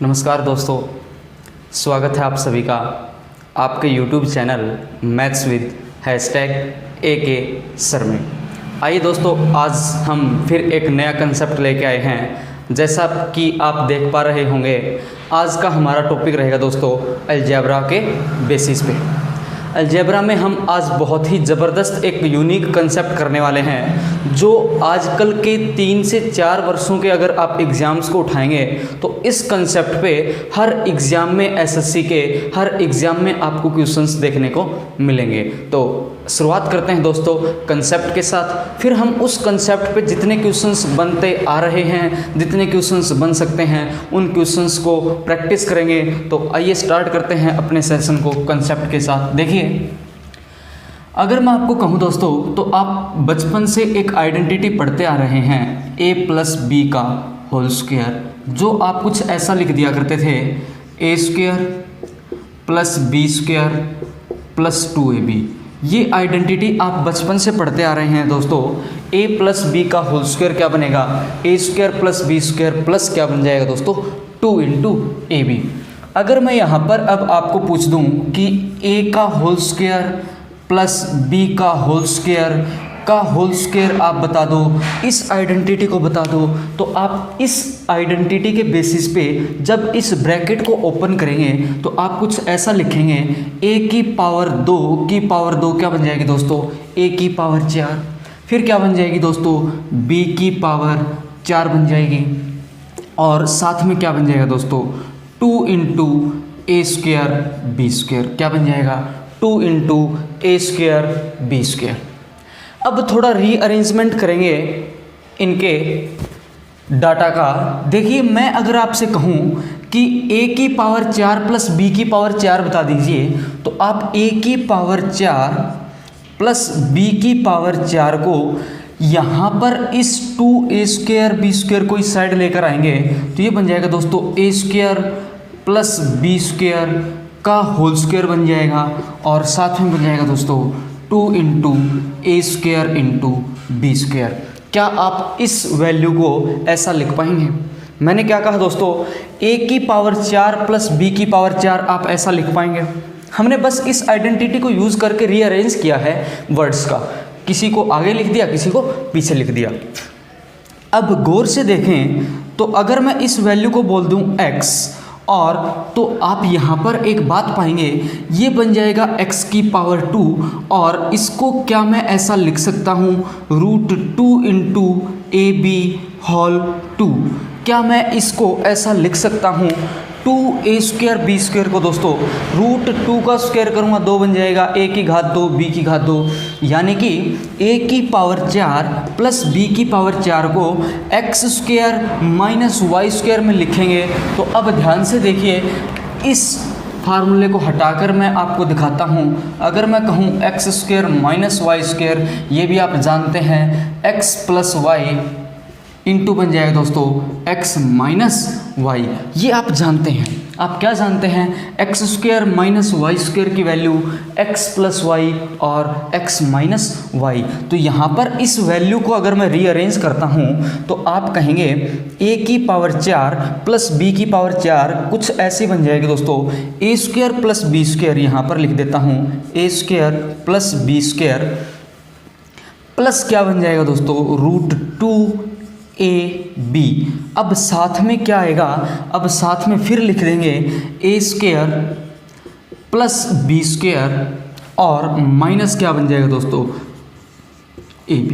नमस्कार दोस्तों, स्वागत है आप सभी का आपके YouTube channel maths with #AK sir में। आइए दोस्तों, आज हम फिर एक नया कंसेप्ट लेके आए हैं। जैसा कि आप देख पा रहे होंगे, आज का हमारा टॉपिक रहेगा दोस्तों अलजेब्रा के बेसिस पे। अलजेब्रा में हम आज बहुत ही ज़बरदस्त एक यूनिक कंसेप्ट करने वाले हैं, जो आजकल के 3 से 4 वर्षों के अगर आप एग्ज़ाम्स को उठाएंगे तो इस कंसेप्ट पे हर एग्ज़ाम में, एसएससी के हर एग्ज़ाम में आपको क्वेश्चंस देखने को मिलेंगे। तो शुरुआत करते हैं दोस्तों कंसेप्ट के साथ, फिर हम उस कंसेप्ट पे जितने क्वेश्चंस बनते आ रहे हैं, जितने क्वेश्चंस बन सकते हैं, उन क्वेश्चंस को प्रैक्टिस करेंगे। तो आइए स्टार्ट करते हैं अपने सेशन को कंसेप्ट के साथ। देखिए, अगर मैं आपको कहूँ दोस्तों, तो आप बचपन से एक आइडेंटिटी पढ़ते आ रहे हैं a+b का होल स्क्वायर, जो आप कुछ ऐसा लिख दिया करते थे a² + b² + 2ab। ये आइडेंटिटी आप बचपन से पढ़ते आ रहे हैं दोस्तों। a+b का होल स्क्वायर क्या बनेगा? a² + b² प्लस क्या बन जाएगा दोस्तों? 2 × ab। अगर मैं यहाँ पर अब आपको पूछ दूँ कि a का होल स्क्वायर प्लस b का होल स्क्वायर आप बता दो, इस आइडेंटिटी को बता दो, तो आप इस आइडेंटिटी के बेसिस पे जब इस ब्रैकेट को ओपन करेंगे तो आप कुछ ऐसा लिखेंगे a² क्या बन जाएगी दोस्तों? a⁴। फिर क्या बन जाएगी दोस्तों? b⁴ बन जाएगी। और साथ में क्या बन जाएगा दोस्तों? 2 × a² b²। क्या बन जाएगा? 2 × a² b²। अब थोड़ा रीअरेंजमेंट करेंगे इनके डाटा का। देखिए, मैं अगर आपसे कहूँ कि a⁴ प्लस b⁴ बता दीजिए, तो आप a⁴ प्लस b⁴ को यहाँ पर इस 2a² b² को इस साइड लेकर आएंगे तो ये बन जाएगा दोस्तों a² प्लस b² का होल स्क्वायर बन जाएगा। और साथ में बन जाएगा दोस्तों 2 × a² × b²। क्या आप इस वैल्यू को ऐसा लिख पाएंगे? मैंने क्या कहा दोस्तों? a⁴ प्लस b⁴ आप ऐसा लिख पाएंगे? हमने बस इस आइडेंटिटी को यूज़ करके रीअरेंज किया है वर्ड्स का, किसी को आगे लिख दिया, किसी को पीछे लिख दिया। अब गौर से देखें तो अगर मैं इस वैल्यू को बोल दूं x, और तो आप यहाँ पर एक बात पाएंगे, ये बन जाएगा x⁴ और इसको क्या मैं ऐसा लिख सकता हूँ? √2 × ab²। क्या मैं इसको ऐसा लिख सकता हूँ? 2a² b² को दोस्तों √2 का स्क्वायर करूँगा 2 बन जाएगा, a⁴ b⁴, यानी कि a⁴ प्लस b⁴ को x² - y² में लिखेंगे। तो अब ध्यान से देखिए, इस फार्मूले को हटाकर मैं आपको दिखाता हूँ। अगर मैं कहूँ x² - y², ये भी आप जानते हैं x + y इंटू बन जाएगा दोस्तों x - y। ये आप जानते हैं। आप क्या जानते हैं? x² - y² की वैल्यू x + y और x - y। तो यहाँ पर इस वैल्यू को अगर मैं रीअरेंज करता हूँ तो आप कहेंगे a⁴ प्लस b⁴ कुछ ऐसी बन जाएगी दोस्तों। a² प्लस b² यहाँ पर लिख देता हूँ, a² प्लस b² प्लस क्या बन जाएगा दोस्तों? √2ab। अब साथ में क्या आएगा? अब साथ में फिर लिख देंगे a² प्लस b² और माइनस क्या बन जाएगा दोस्तों? ab।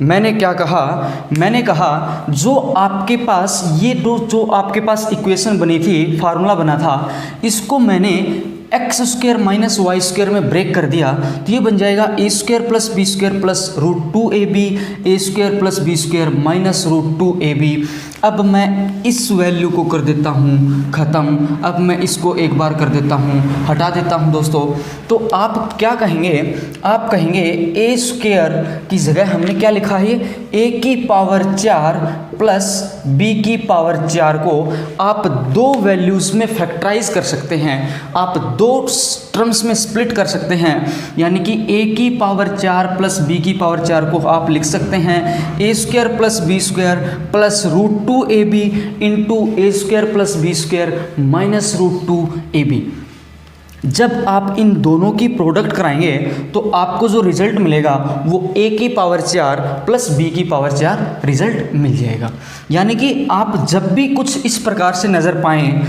मैंने क्या कहा? मैंने कहा जो आपके पास ये जो आपके पास इक्वेशन बनी थी, फार्मूला बना था, इसको मैंने x² - y² में ब्रेक कर दिया तो ये बन जाएगा a² plus b² plus √2ab, a² plus b² minus √2ab। अब मैं इस वैल्यू को कर देता हूँ ख़त्म। अब मैं इसको एक बार कर देता हूँ, हटा देता हूँ दोस्तों। तो आप क्या कहेंगे? आप कहेंगे a² की जगह हमने क्या लिखा है? a⁴ प्लस b⁴ को आप दो वैल्यूज़ में फैक्टराइज कर सकते हैं, आप दो टर्म्स में स्प्लिट कर सकते हैं। यानी कि a⁴ प्लस b⁴ को आप लिख सकते हैं a² plus b² plus √2 2ab into ए square plus B square minus √2ab। जब आप इन दोनों की प्रोडक्ट कराएंगे तो आपको जो रिजल्ट मिलेगा वो a की पावर 4 प्लस b की पावर 4 रिजल्ट मिल जाएगा। यानी कि आप जब भी कुछ इस प्रकार से नज़र पाएं,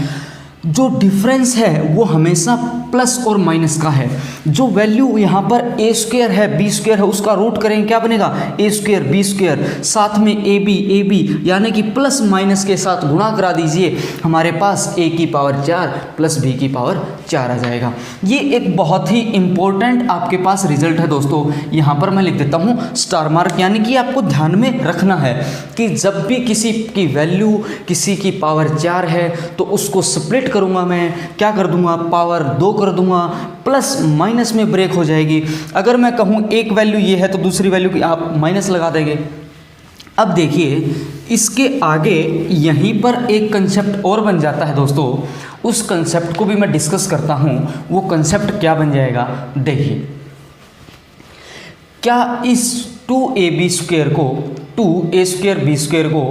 जो डिफरेंस है वो हमेशा प्लस और माइनस का है। जो वैल्यू यहाँ पर ए स्क्वायर है बी स्क्वायर है उसका रूट करेंगे क्या बनेगा, ए स्क्वायर बी स्क्वायर, साथ में ए बी यानी कि प्लस माइनस के साथ गुणा करा दीजिए, हमारे पास ए की पावर 4 प्लस बी की पावर 4 आ जाएगा। ये एक बहुत ही इंपॉर्टेंट आपके पास रिजल्ट है दोस्तों। यहाँ पर मैं लिख देता हूँ स्टार मार्क, यानी कि आपको ध्यान में रखना है कि जब भी किसी की वैल्यू किसी की पावर 4 है तो उसको स्प्लिट करूँगा, मैं क्या कर दूंगा, पावर 2 कर दूंगा, प्लस माइनस में ब्रेक हो जाएगी। अगर मैं कहूँ एक वैल्यू ये है तो दूसरी वैल्यू की आप माइनस लगा देंगे। अब देखिए इसके आगे यहीं पर एक कंसेप्ट और बन जाता है दोस्तों, उस कंसेप्ट को भी मैं डिस्कस करता हूँ। वो कंसेप्ट क्या बन जाएगा, देखिए क्या इस 2ab स्क्वायर को 2a स्क्वायर बी स्क्वायर को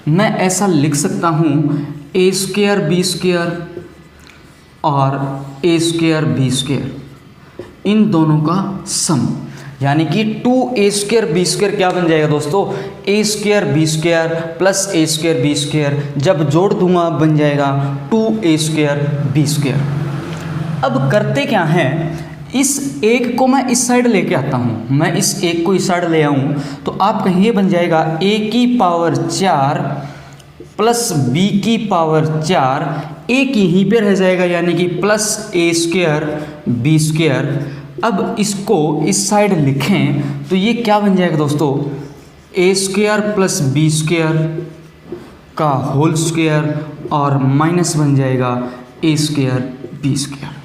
मैं ऐसा लिख सकता हूँ a स्क्वायर बी स्क्वायर और a स्क्वायर बी स्क्वायर, इन दोनों का सम, यानी कि 2a स्क्वायर बी स्क्वायर क्या बन जाएगा दोस्तों, a square B square plus a square B square, जब जोड़ दूंगा बन जाएगा 2a स्क्वायर बी स्क्वायर। अब करते क्या हैं, इस एक को मैं इस साइड लेके आता हूँ, मैं इस एक को इस साइड ले आऊँ तो आप कहीं ये बन जाएगा a की पावर 4 प्लस b की पावर 4, एक यहीं पे रह जाएगा यानी कि plus a square B square. अब इसको इस साइड लिखें तो ये क्या बन जाएगा दोस्तों, a square plus B square का होल स्क्वायर और माइनस बन जाएगा a स्क्वायर बी स्क्वायर।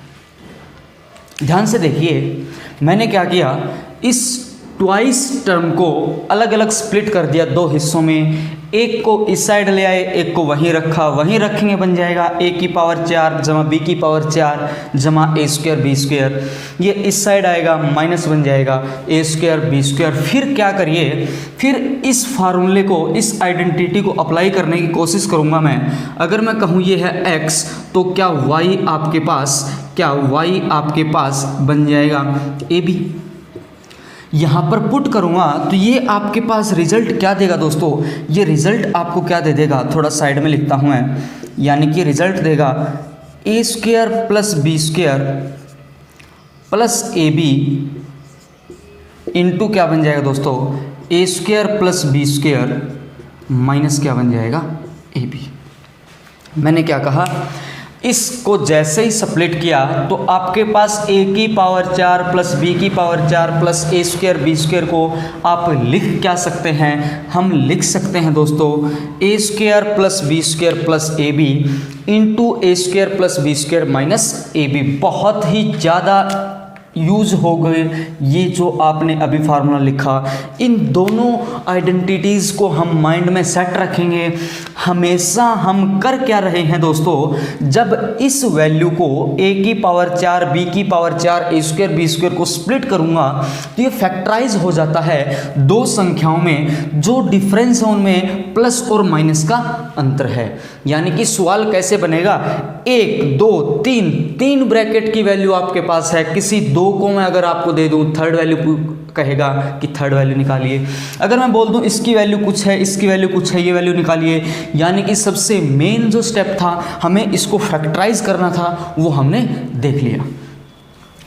ध्यान से देखिए मैंने क्या किया, इस ट्वाइस टर्म को अलग अलग स्प्लिट कर दिया दो हिस्सों में, एक को इस साइड ले आए, एक को वहीं रखा, वहीं रखेंगे बन जाएगा a की पावर 4 जमा b की पावर 4 जमा a स्क्वायर बी स्क्वायर, ये इस साइड आएगा माइनस बन जाएगा a स्क्वायर बी स्क्वायर। फिर क्या करिए, फिर इस फार्मूले को, इस आइडेंटिटी को अप्लाई करने की कोशिश करूँगा मैं। अगर मैं कहूँ ये है x तो क्या y आपके पास बन जाएगा ab। यहाँ पर पुट करूँगा तो ये आपके पास रिजल्ट क्या देगा दोस्तों, ये रिजल्ट आपको क्या दे देगा, थोड़ा साइड में लिखता हूँ मैं, यानी कि रिजल्ट देगा a square plus B square plus A b into क्या बन जाएगा दोस्तों, a square plus B square minus क्या बन जाएगा ए बी। मैंने क्या कहा, इसको जैसे ही स्प्लिट किया तो आपके पास a की पावर 4 प्लस b की power 4 plus a square B square को आप लिख क्या सकते हैं, हम लिख सकते हैं दोस्तों a square plus B square plus A b into A square plus B square minus A b. बहुत ही ज़्यादा यूज हो गए ये जो आपने अभी फार्मूला लिखा। इन दोनों आइडेंटिटीज़ को हम माइंड में सेट रखेंगे। हमेशा हम कर क्या रहे हैं दोस्तों, जब इस वैल्यू को a की पावर 4 b की power 4 a square B square को स्प्लिट करूँगा तो ये फैक्टराइज हो जाता है दो संख्याओं में, जो डिफरेंस है उनमें प्लस और माइनस का अंतर है। यानी कि सवाल कैसे बनेगा, 1 2 3 3 ब्रैकेट की वैल्यू आपके पास है, किसी दो को मैं अगर आपको दे दूं थर्ड वैल्यू कहेगा कि थर्ड वैल्यू निकालिए। अगर मैं बोल दूं इसकी वैल्यू कुछ है, इसकी वैल्यू कुछ है, ये वैल्यू निकालिए। यानी कि सबसे मेन जो स्टेप था हमें इसको फैक्टराइज करना था वो हमने देख लिया।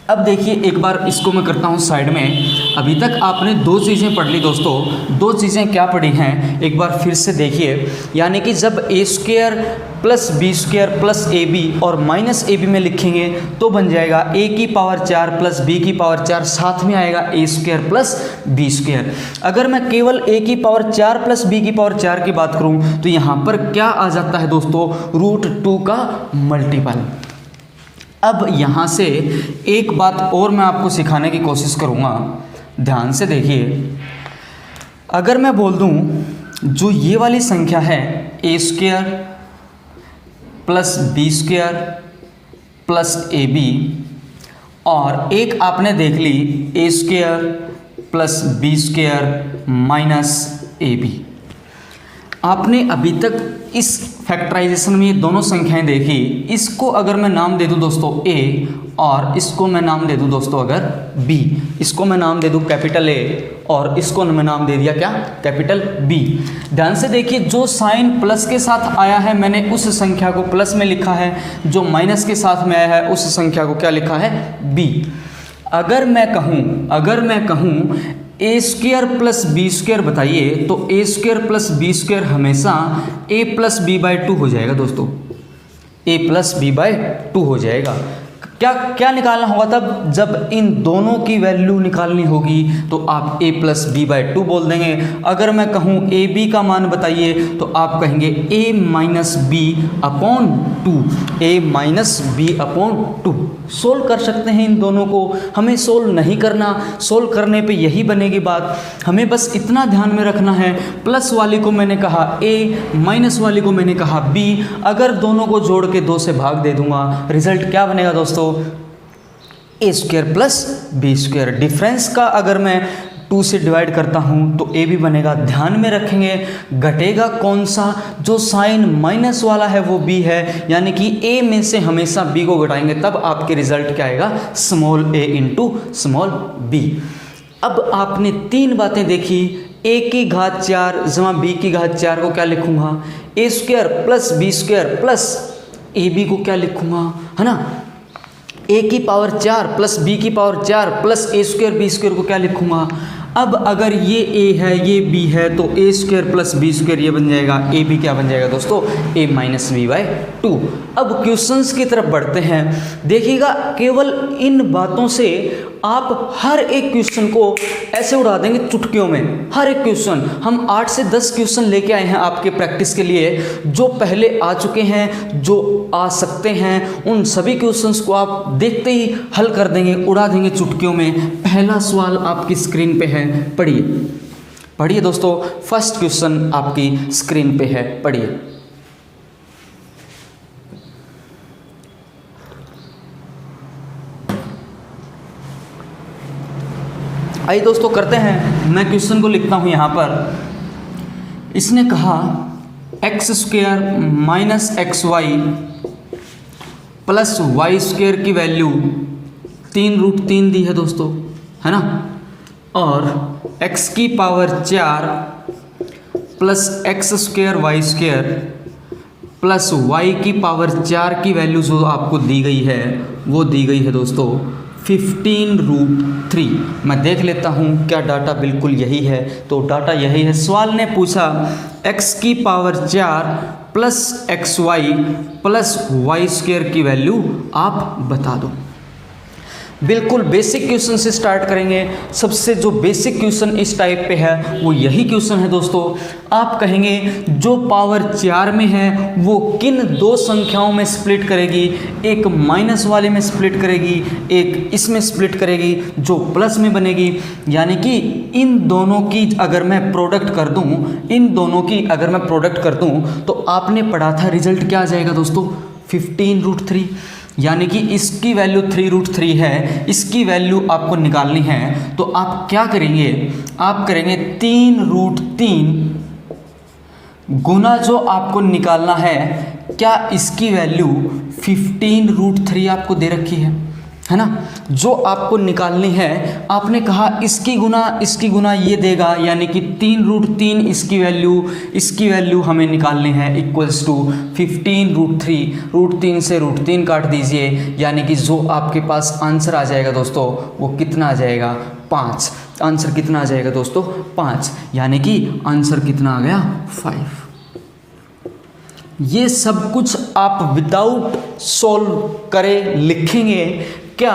अब देखिए एक बार इसको मैं करता हूँ साइड में। अभी तक आपने दो चीज़ें पढ़ ली दोस्तों, दो चीज़ें क्या पढ़ी हैं एक बार फिर से देखिए। यानी कि जब a square plus B square plus A B और माइनस ए बी में लिखेंगे तो बन जाएगा a की पावर 4 प्लस b की पावर 4, साथ में आएगा a square plus B square. अगर मैं केवल a की पावर 4 प्लस b की पावर 4 की बात करूँ तो यहाँ पर क्या आ जाता है दोस्तों, √2 का मल्टीपल। अब यहाँ से एक बात और मैं आपको सिखाने की कोशिश करूँगा, ध्यान से देखिए। अगर मैं बोल दूँ जो ये वाली संख्या है a square plus B square plus A B, और एक आपने देख ली a square plus B square minus A b. आपने अभी तक इस फैक्टराइजेशन में ये दोनों संख्याएं देखी। इसको अगर मैं नाम दे दूं दोस्तों a और इसको मैं नाम दे दूं दोस्तों अगर b, इसको मैं नाम दे दूं कैपिटल A और इसको मैं नाम दे दिया क्या, कैपिटल B। ध्यान से देखिए, जो साइन प्लस के साथ आया है मैंने उस संख्या को प्लस में लिखा है, जो माइनस के साथ में आया है उस संख्या को क्या लिखा है, b। अगर मैं कहूँ ए स्क्वायर प्लस बी स्क्वायर बताइए, तो ए स्क्वायर प्लस बी स्क्वायर हमेशा ए प्लस बी बाई 2 हो जाएगा दोस्तों, ए प्लस बी बाई 2 हो जाएगा। क्या निकालना होगा तब, जब इन दोनों की वैल्यू निकालनी होगी तो आप a प्लस बी बाई 2 बोल देंगे। अगर मैं कहूँ ए बी का मान बताइए तो आप कहेंगे a minus b upon 2, a minus b upon 2। Solve कर सकते हैं इन दोनों को, हमें सोल्व नहीं करना, सोल्व करने पे यही बनेगी बात। हमें बस इतना ध्यान में रखना है, प्लस वाली को मैंने कहा a, माइनस वाली को मैंने कहा b। अगर दोनों को जोड़ के 2 से भाग दे दूंगा, रिजल्ट क्या बनेगा दोस्तों, A square plus B square. Difference का अगर मैं 2 से डिवाइड करता हूं तो ए भी बनेगा। ध्यान में रखेंगे, घटेगा कौन सा, जो साइन माइनस वाला है वो बी है, यानी कि ए में से हमेशा बी को घटाएंगे तब आपके रिजल्ट क्या आएगा, स्मॉल ए इंटू स्मॉल बी। अब आपने 3 बातें देखी, a की घात 4 जमा b की घात 4 को क्या लिखूंगा, A square plus B square plus A B को क्या लिखूंगा, है ना, a की पावर 4 प्लस b की power 4 plus A square B square को क्या लिखूंगा। अब अगर ये a है ये b है तो a square plus B square ये बन जाएगा, a b क्या बन जाएगा दोस्तों, a माइनस बी बाई 2। अब क्वेश्चंस की तरफ बढ़ते हैं। देखिएगा, केवल इन बातों से आप हर एक क्वेश्चन को ऐसे उड़ा देंगे चुटकियों में। हर एक क्वेश्चन, हम 8 से 10 क्वेश्चन लेके आए हैं आपके प्रैक्टिस के लिए, जो पहले आ चुके हैं, जो आ सकते हैं, उन सभी क्वेश्चंस को आप देखते ही हल कर देंगे, उड़ा देंगे चुटकियों में। पहला सवाल आपकी स्क्रीन पे है, पढ़िए दोस्तों। फर्स्ट क्वेश्चन आपकी स्क्रीन पे है, पढ़िए। आइए दोस्तों करते हैं, मैं क्वेश्चन को लिखता हूं यहां पर। इसने कहा x square minus x y plus Y square की वैल्यू 3√3 दी है दोस्तों, है ना, और x की power 4 plus x square y square plus y की पावर 4 की वैल्यू जो आपको दी गई है वो दी गई है दोस्तों 15√3। मैं देख लेता हूँ क्या डाटा बिल्कुल यही है, तो डाटा यही है। सवाल ने पूछा x की power 4 plus x y plus Y square की वैल्यू आप बता दो। बिल्कुल बेसिक क्वेश्चन से स्टार्ट करेंगे। सबसे जो बेसिक क्वेश्चन इस टाइप पे है वो यही क्वेश्चन है दोस्तों। आप कहेंगे जो पावर 4 में है वो किन 2 संख्याओं में स्प्लिट करेगी, एक माइनस वाले में स्प्लिट करेगी, एक इसमें स्प्लिट करेगी जो प्लस में बनेगी। यानी कि इन दोनों की अगर मैं प्रोडक्ट कर दूं, तो आपने पढ़ा था रिजल्ट क्या आ जाएगा दोस्तों, 15√3। यानी कि इसकी वैल्यू 3√3 है, इसकी वैल्यू आपको निकालनी है, तो आप क्या करेंगे, आप करेंगे 3√3 गुना जो आपको निकालना है, क्या इसकी वैल्यू 15√3 आपको दे रखी है ना, जो आपको निकालनी है। आपने कहा इसकी गुना ये देगा, यानी कि 3√3 इसकी वैल्यू हमें निकालनी है, इक्वल्स टू 15√3। √3 से √3 काट दीजिए, यानी कि जो आपके पास आंसर आ जाएगा दोस्तों वो कितना आ जाएगा, 5। आंसर कितना आ जाएगा दोस्तों, 5, यानी कि आंसर कितना आ गया, 5। ये सब कुछ आप विदाउट सॉल्व करे लिखेंगे क्या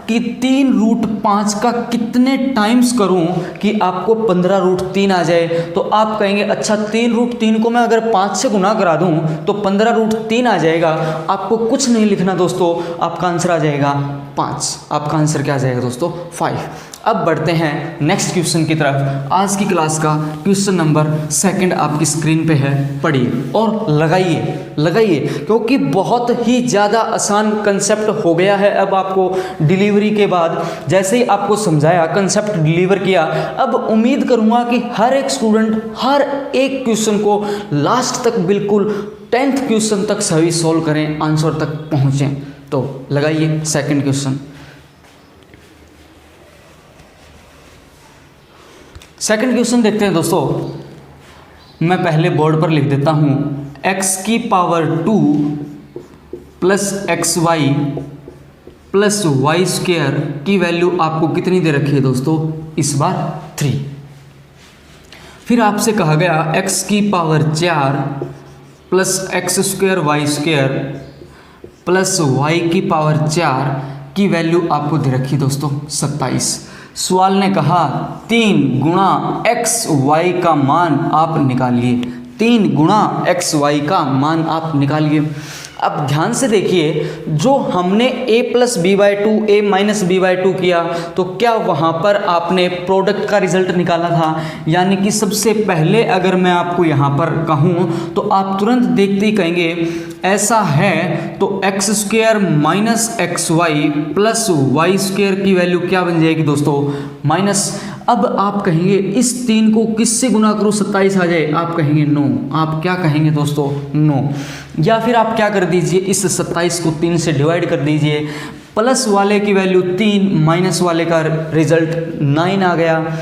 कि 3√5 का कितने टाइम्स करूं कि आपको 15√3 आ जाए। तो आप कहेंगे अच्छा 3√3 को मैं अगर 5 से गुना करा दूं तो 15√3 आ जाएगा। आपको कुछ नहीं लिखना दोस्तों, आपका आंसर आ जाएगा 5। आपका आंसर क्या आ जाएगा दोस्तों, 5। अब बढ़ते हैं नेक्स्ट क्वेश्चन की तरफ। आज की क्लास का क्वेश्चन नंबर 2 आपकी स्क्रीन पे है, पढ़िए और लगाइए क्योंकि बहुत ही ज़्यादा आसान कंसेप्ट हो गया है। अब आपको डिलीवरी के बाद जैसे ही आपको समझाया, कंसेप्ट डिलीवर किया, अब उम्मीद करूँगा कि हर एक स्टूडेंट हर एक क्वेश्चन को लास्ट तक बिल्कुल 10th क्वेश्चन तक सभी सोल्व करें, आंसर तक पहुँचें। तो लगाइए सेकंड क्वेश्चन। सेकंड क्वेश्चन देखते हैं दोस्तों। मैं पहले बोर्ड पर लिख देता हूँ, x की power 2 plus x y plus Y square की वैल्यू आपको कितनी दे रखी है दोस्तों, इस बार 3। फिर आपसे कहा गया x की power 4 plus x square y square plus Y की पावर 4 की वैल्यू आपको दे रखी दोस्तों 27। सवाल ने कहा 3 गुणा एक्स वाई का मान आप निकालिए। 3 गुणा एक्स वाई का मान आप निकालिए। अब ध्यान से देखिए, जो हमने a plus b by 2 a minus b by 2 किया, तो क्या वहाँ पर आपने प्रोडक्ट का रिजल्ट निकाला था? यानी कि सबसे पहले अगर मैं आपको यहाँ पर कहूँ तो आप तुरंत देखते ही कहेंगे ऐसा है तो x square minus x y plus Y square की वैल्यू क्या बन जाएगी दोस्तों, माइनस। अब आप कहेंगे इस 3 को किससे गुना करूँ 27 आ जाए, आप कहेंगे नो। आप क्या कहेंगे दोस्तों, नो। या फिर आप क्या कर दीजिए, इस 27 को 3 से डिवाइड कर दीजिए। प्लस वाले की वैल्यू 3, माइनस वाले का रिजल्ट 9 आ गया।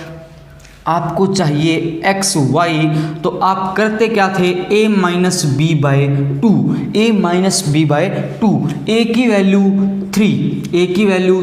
आपको चाहिए एक्स वाई, तो आप करते क्या थे, a minus b by 2, a minus b by 2, a की वैल्यू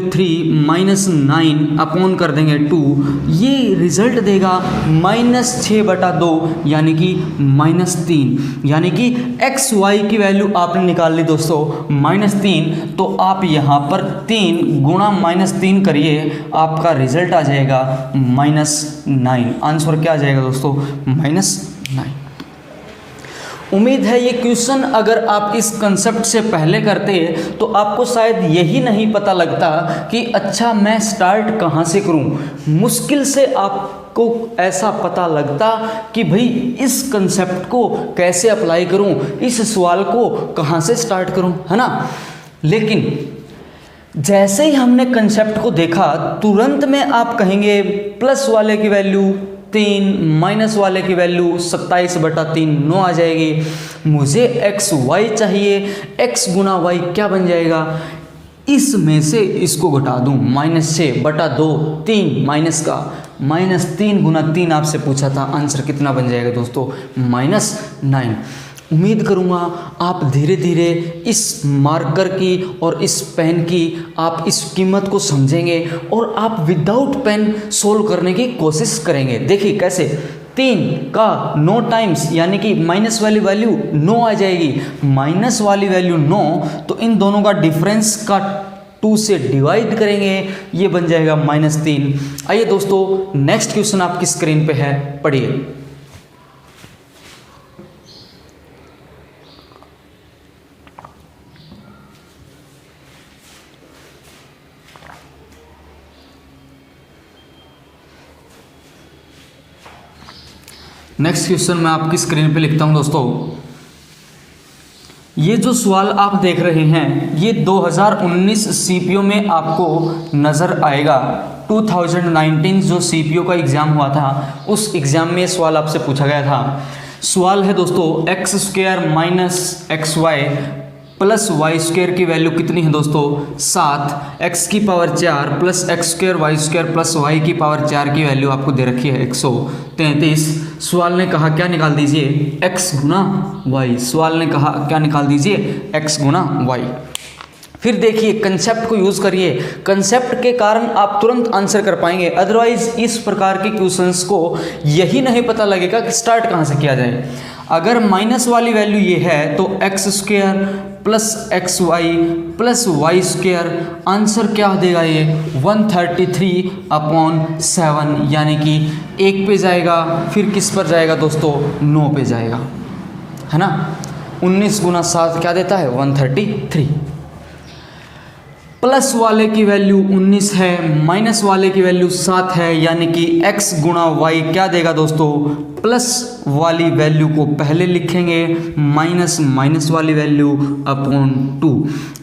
3 माइनस 9 अपॉन कर देंगे 2, ये रिजल्ट देगा -6/2 यानी कि -3। यानी कि एक्स वाई की वैल्यू आपने निकाल ली दोस्तों -3, तो आप यहाँ पर 3 गुणा -3 करिए, आपका रिजल्ट आ जाएगा -9। आंसर क्या आ जाएगा दोस्तों, -9। उम्मीद है ये क्वेश्चन अगर आप इस कंसेप्ट से पहले करते तो आपको शायद यही नहीं पता लगता कि अच्छा मैं स्टार्ट कहाँ से करूँ। मुश्किल से आपको ऐसा पता लगता कि भाई इस कंसेप्ट को कैसे अप्लाई करूँ, इस सवाल को कहाँ से स्टार्ट करूँ, है ना। लेकिन जैसे ही हमने कंसेप्ट को देखा, तुरंत में आप कहेंगे प्लस वाले की वैल्यू 3, माइनस वाले की वैल्यू 27/3 9 आ जाएगी। मुझे एक्स वाई चाहिए, एक्स गुना वाई क्या बन जाएगा, इसमें से इसको घटा दूं, -6/2, 3 माइनस का -3 गुना 3 आपसे पूछा था, आंसर कितना बन जाएगा दोस्तों, -9। उम्मीद करूँगा आप धीरे धीरे इस मार्कर की और इस पेन की आप इस कीमत को समझेंगे और आप विदाउट पेन सोल्व करने की कोशिश करेंगे। देखिए कैसे, 3 का 9 टाइम्स यानी कि माइनस वाली वैल्यू 9 आ जाएगी, माइनस वाली वैल्यू 9, तो इन दोनों का डिफरेंस का 2 से डिवाइड करेंगे, ये बन जाएगा -3। आइए दोस्तों नेक्स्ट क्वेश्चन आपकी स्क्रीन पे है, पढ़िए। नेक्स्ट क्वेश्चन मैं आपकी स्क्रीन पे लिखता हूं दोस्तों। ये जो सवाल आप देख रहे हैं ये 2019 सीपीओ में आपको नज़र आएगा। 2019 जो सीपीओ का एग्ज़ाम हुआ था उस एग्ज़ाम में सवाल आपसे पूछा गया था। सवाल है दोस्तों x square minus x y plus Y square की वैल्यू कितनी है दोस्तों, 7। एक्स की power 4 plus x square y square plus Y की पावर 4 की वैल्यू आपको दे रखी है 133। सवाल ने कहा क्या निकाल दीजिए, x गुना वाई। सवाल ने कहा क्या निकाल दीजिए, x गुना वाई। फिर देखिए कंसेप्ट को यूज़ करिए, कंसेप्ट के कारण आप तुरंत आंसर कर पाएंगे। अदरवाइज इस प्रकार के क्वेश्चंस को यही नहीं पता लगेगा कि स्टार्ट कहाँ से किया जाए। अगर माइनस वाली वैल्यू ये है तो x square plus x y plus Y square, answer क्या देगा ये 133/7, यानी कि 1 पे जाएगा, फिर किस पर जाएगा दोस्तों, 9 पे जाएगा, है ना। 19 गुना 7 क्या देता है, 133। प्लस वाले की वैल्यू 19 है, माइनस वाले की वैल्यू 7 है, यानी कि x गुणा वाई क्या देगा दोस्तों, प्लस वाली वैल्यू को पहले लिखेंगे, माइनस माइनस वाली वैल्यू अपॉन 2,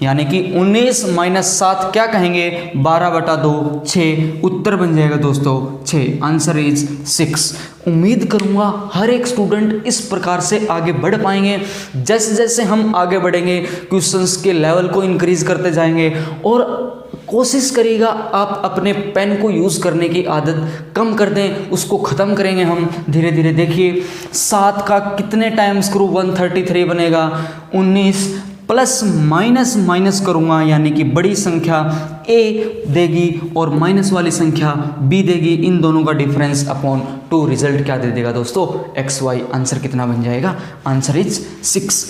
यानी कि 19 माइनस 7 क्या कहेंगे, 12/2, 6, उत्तर बन जाएगा दोस्तों 6, आंसर इज 6। उम्मीद करूंगा हर एक स्टूडेंट इस प्रकार से आगे बढ़ पाएंगे। जैसे जैसे हम आगे बढ़ेंगे क्वेश्चंस के लेवल को इंक्रीज करते जाएंगे और कोशिश करिएगा आप अपने पेन को यूज़ करने की आदत कम कर दें, उसको ख़त्म करेंगे हम धीरे धीरे। देखिए 7 का कितने टाइम्स करूँ, 133 बनेगा, 19 प्लस माइनस माइनस करूँगा यानी कि बड़ी संख्या a देगी और माइनस वाली संख्या b देगी, इन दोनों का डिफरेंस अपॉन 2, रिजल्ट क्या दे देगा दोस्तों, xy। आंसर कितना बन जाएगा, आंसर इज 6।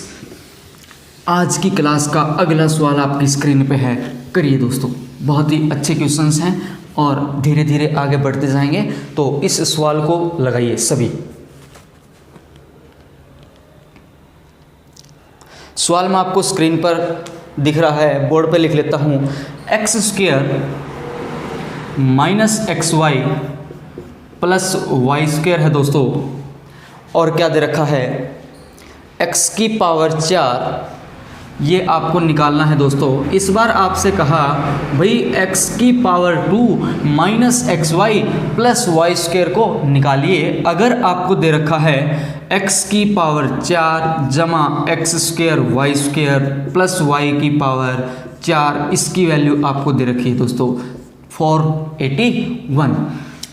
आज की क्लास का अगला सवाल आपकी स्क्रीन पे है, करिए दोस्तों। बहुत ही अच्छे क्वेश्चंस हैं और धीरे धीरे आगे बढ़ते जाएंगे, तो इस सवाल को लगाइए सभी। सवाल मैं आपको स्क्रीन पर दिख रहा है, बोर्ड पे लिख लेता हूँ। x² minus XY plus y² है दोस्तों, और क्या दे रखा है, x की पावर 4, ये आपको निकालना है दोस्तों। इस बार आपसे कहा भाई x की power 2 minus XY plus y² को निकालिए। अगर आपको दे रखा है x की पावर 4 जमा x² y² प्लस y की पावर 4, इसकी वैल्यू आपको दे रखी है दोस्तों 481।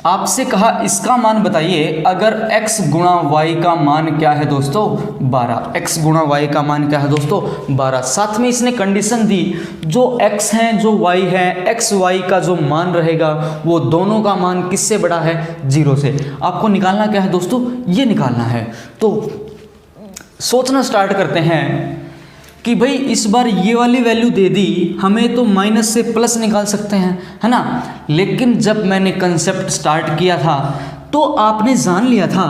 आपसे कहा इसका मान बताइए। अगर x गुणा y का मान क्या है दोस्तों, 12। x गुणा y का मान क्या है दोस्तों, 12। साथ में इसने कंडीशन दी, जो x है जो y है, x y का जो मान रहेगा वो दोनों का मान किससे बड़ा है, 0 से। आपको निकालना क्या है दोस्तों, ये निकालना है। तो सोचना स्टार्ट करते हैं कि भाई इस बार ये वाली वैल्यू दे दी हमें, तो माइनस से प्लस निकाल सकते हैं, है ना। लेकिन जब मैंने कंसेप्ट स्टार्ट किया था तो आपने जान लिया था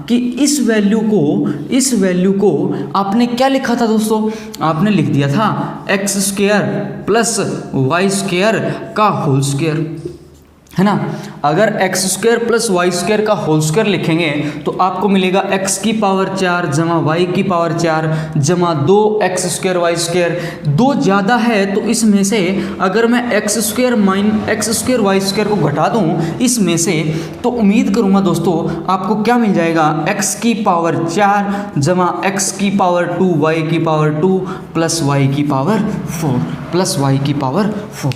कि इस वैल्यू को आपने क्या लिखा था दोस्तों, आपने लिख दिया था x² प्लस y² का होल स्क्वायर, है ना। अगर x² प्लस y² का होल स्क्वायर लिखेंगे तो आपको मिलेगा x की पावर 4 जमा y की पावर 4 जमा 2x² y²। 2 ज़्यादा है तो इसमें से अगर मैं x² y² को घटा दूं इसमें से, तो उम्मीद करूंगा दोस्तों आपको क्या मिल जाएगा, x की पावर 4 जमा x की पावर 2 y की पावर 2 प्लस y की पावर 4।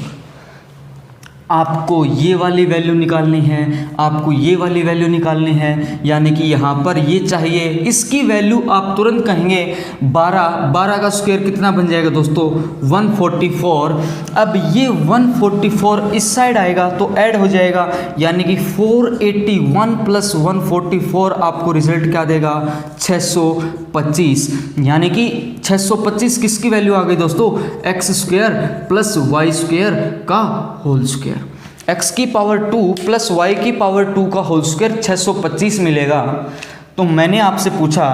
आपको ये वाली वैल्यू निकालनी है, आपको ये वाली वैल्यू निकालनी है, यानी कि यहाँ पर ये चाहिए। इसकी वैल्यू आप तुरंत कहेंगे 12 का स्क्वायर कितना बन जाएगा दोस्तों, 144। अब ये 144 इस साइड आएगा तो ऐड हो जाएगा, यानी कि 481 प्लस 144 आपको रिजल्ट क्या देगा, 625। यानी कि 625 किसकी वैल्यू आ गई दोस्तों, x² प्लस y² का होल स्क्वायर। x की पावर 2 प्लस y की पावर 2 का होल स्क्वायर 625 मिलेगा। तो मैंने आपसे पूछा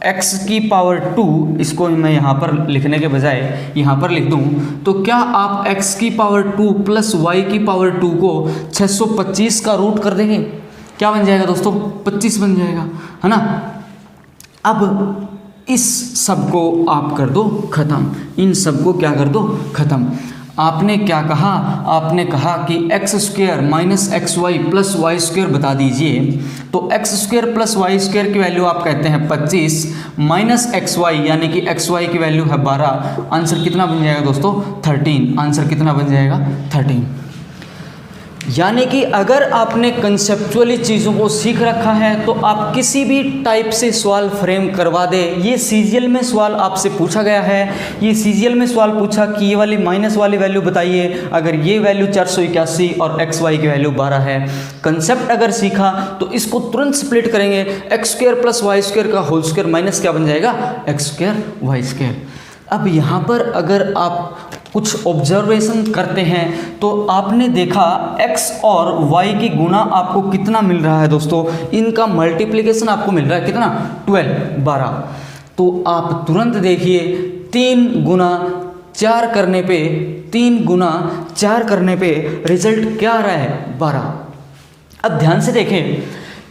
x की पावर 2, इसको मैं यहाँ पर लिखने के बजाय यहाँ पर लिख दूँ, तो क्या आप x की पावर 2 प्लस y की पावर 2 को 625 का रूट कर देंगे, क्या बन जाएगा दोस्तों, 25 बन जाएगा, है ना। अब इस सब को आप कर दो खत्म, इन सब को क्या कर दो, खत्म। आपने क्या कहा, आपने कहा कि x² minus XY plus y² बता दीजिए। तो x² प्लस y² की वैल्यू आप कहते हैं 25 माइनस XY, यानी कि XY की वैल्यू है 12। आंसर कितना बन जाएगा दोस्तों, 13। आंसर कितना बन जाएगा, 13। यानी कि अगर आपने कंसेप्चुअली चीज़ों को सीख रखा है तो आप किसी भी टाइप से सवाल फ्रेम करवा दे। ये सीजीएल में सवाल आपसे पूछा गया है, ये सीजीएल में सवाल पूछा कि ये वाली माइनस वाली वैल्यू बताइए, अगर ये वैल्यू 481 और XY की वैल्यू 12 है। कंसेप्ट अगर सीखा तो इसको तुरंत स्प्लिट करेंगे, x² प्लस y² का होल स्क्वायर माइनस क्या बन जाएगा, x² y²। अब यहाँ पर अगर आप कुछ ऑब्जर्वेशन करते हैं तो आपने देखा x और y की गुणा आपको कितना मिल रहा है दोस्तों, इनका मल्टीप्लिकेशन आपको मिल रहा है कितना, 12। तो आप तुरंत देखिए 3 गुना 4 करने पे 3 गुना 4 करने पे रिजल्ट क्या आ रहा है 12। अब ध्यान से देखें,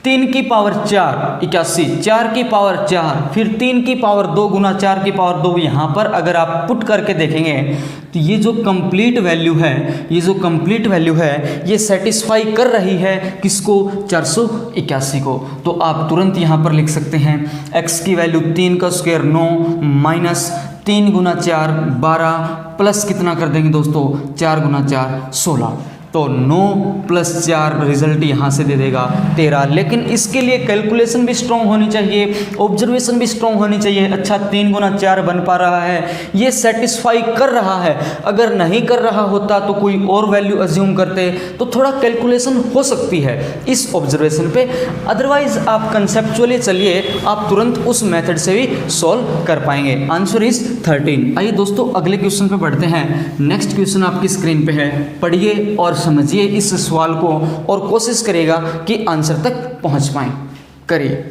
3 की पावर 4 81, 4 की पावर 4, फिर 3 की पावर 2 गुना 4 की पावर 2। यहाँ पर अगर आप पुट करके देखेंगे तो ये जो कंप्लीट वैल्यू है, ये सेटिस्फाई कर रही है किसको, 481 को। तो आप तुरंत यहाँ पर लिख सकते हैं x की वैल्यू 3 का स्क्वायर 9 माइनस 3 गुना 4 12 प्लस कितना कर देंगे दोस्तों 4 गुना 4 16। तो 9 + 4 रिजल्ट यहाँ से दे देगा 13। लेकिन इसके लिए कैलकुलेशन भी स्ट्रॉन्ग होनी चाहिए, ऑब्जर्वेशन भी स्ट्रॉन्ग होनी चाहिए। अच्छा 3 गुना 4 बन पा रहा है, ये सेटिस्फाई कर रहा है। अगर नहीं कर रहा होता तो कोई और वैल्यू अज्यूम करते तो थोड़ा कैलकुलेशन हो सकती है इस ऑब्जर्वेशन पे। अदरवाइज आप कंसेप्चुअली चलिए, आप तुरंत उस मेथड से भी सॉल्व कर पाएंगे। Answer is 13। आइए दोस्तों अगले क्वेश्चन पे बढ़ते हैं। नेक्स्ट क्वेश्चन आपकी स्क्रीन पे है, पढ़िए और समझिए इस सवाल को और कोशिश करिएगा कि आंसर तक पहुंच पाएं। करिए।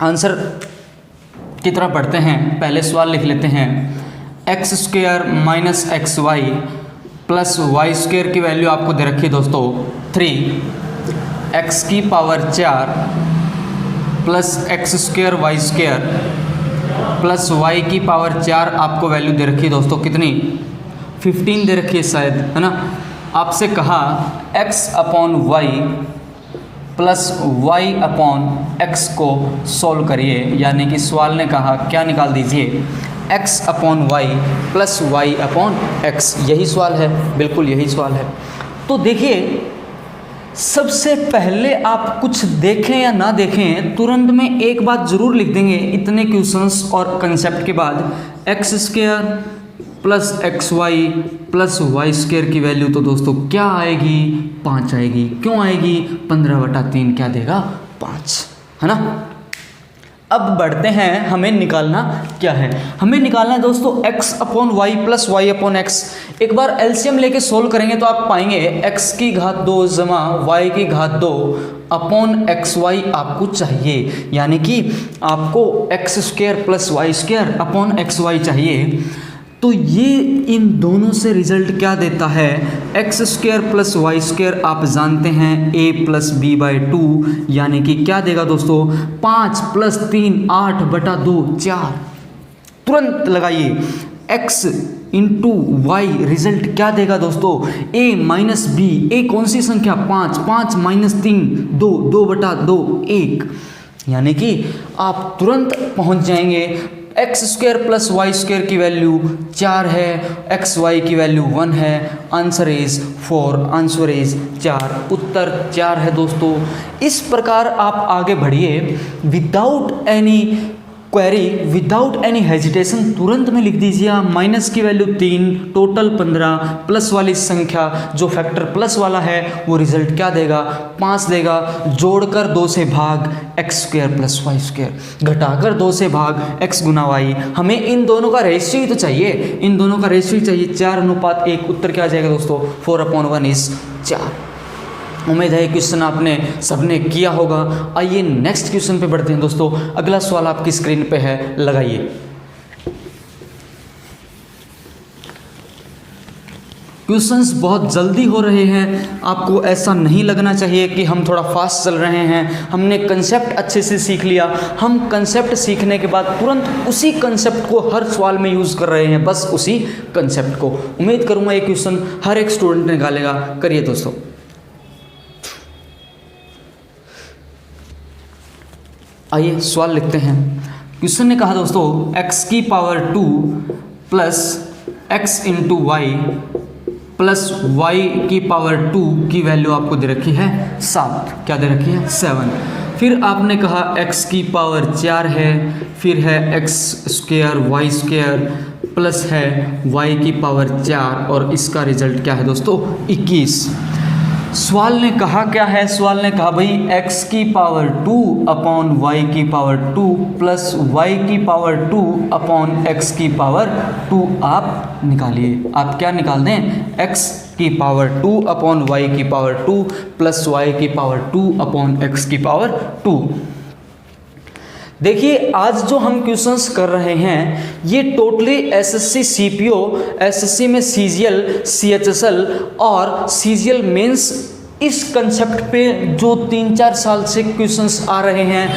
आंसर की तरह पढ़ते हैं। पहले सवाल लिख लेते हैं, x² minus XY plus y² की वैल्यू आपको दे रखी है दोस्तों 3, x की power 4 plus x² y² plus y की पावर 4 आपको वैल्यू दे रखी है दोस्तों कितनी 15 दे रखी है शायद, है ना। आपसे कहा x/y प्लस y/x को सॉल्व करिए, यानी कि सवाल ने कहा क्या निकाल दीजिए x/y प्लस y/x। यही सवाल है, बिल्कुल यही सवाल है। तो देखिए सबसे पहले आप कुछ देखें या ना देखें, तुरंत में एक बात ज़रूर लिख देंगे इतने क्वेश्चंस और कंसेप्ट के बाद, x² plus XY plus y² की वैल्यू तो दोस्तों क्या आएगी 5 आएगी। क्यों आएगी 15/3 क्या देगा 5, है ना। अब बढ़ते हैं, हमें निकालना क्या है, हमें निकालना है दोस्तों x/y प्लस y/x। एक बार एलसीएम लेके सोल्व करेंगे तो आप पाएंगे x की घात 2 जमा y की घात 2 अपॉन XY आपको चाहिए, यानी कि आपको x² plus y² upon XY चाहिए। तो ये इन दोनों से रिजल्ट क्या देता है, x² प्लस y² आप जानते हैं a प्लस b/2, यानी कि क्या देगा दोस्तों 5 + 3 8/2 4। तुरंत लगाइए x इंटू वाई, रिजल्ट क्या देगा दोस्तों a माइनस बी। a कौन सी संख्या 5, 5 माइनस 3 2, 2/2 1, यानी कि आप तुरंत पहुंच जाएंगे x² प्लस y² की वैल्यू 4 है, xy की वैल्यू 1 है। आंसर इज 4, आंसर इज 4, उत्तर 4 है दोस्तों। इस प्रकार आप आगे बढ़िए without any query, without any hesitation तुरंत में लिख दीजिए माइनस की वैल्यू 3, टोटल 15, प्लस वाली संख्या जो फैक्टर प्लस वाला है वो रिजल्ट क्या देगा 5 देगा। जोड़कर 2 से भाग x² प्लस y², घटाकर 2 से भाग x गुना y। हमें इन दोनों का रेशियो ही तो चाहिए, इन दोनों का रेशियो ही चाहिए 4:1। उत्तर क्या आ जाएगा दोस्तों 4/1 इज 4। उम्मीद है क्वेश्चन आपने सबने किया होगा। आइए नेक्स्ट क्वेश्चन पे बढ़ते हैं दोस्तों। अगला सवाल आपकी स्क्रीन पे है, लगाइए। क्वेश्चंस बहुत जल्दी हो रहे हैं, आपको ऐसा नहीं लगना चाहिए कि हम थोड़ा फास्ट चल रहे हैं। हमने कंसेप्ट अच्छे से सीख लिया, हम कंसेप्ट सीखने के बाद तुरंत उसी कंसेप्ट को हर सवाल में यूज़ कर रहे हैं, बस उसी कंसेप्ट को। उम्मीद करूँगा ये क्वेश्चन हर एक स्टूडेंट निकालेगा। करिए दोस्तों। आइए सवाल लिखते हैं। क्वेश्चन ने कहा दोस्तों x की power 2 plus x into y plus y की पावर 2 की वैल्यू आपको दे रखी है 7। क्या दे रखी है 7। फिर आपने कहा x की पावर 4 है, फिर है x² y² प्लस है y की पावर 4 और इसका रिजल्ट क्या है दोस्तों 21। सवाल ने कहा क्या है, सवाल ने कहा भाई x की पावर 2 अपॉन y की पावर 2 प्लस y की पावर 2 अपॉन x की पावर 2 आप निकालिए। आप क्या निकाल दें, x की पावर 2 अपॉन y की पावर 2 प्लस y की पावर 2 अपॉन x की पावर 2। देखिए आज जो हम क्वेश्चंस कर रहे हैं ये टोटली एसएससी सीपीओ, एसएससी में सीजीएल, सीएचएसएल और सीजीएल मेंस इस कंसेप्ट पे जो 3-4 साल से क्वेश्चंस आ रहे हैं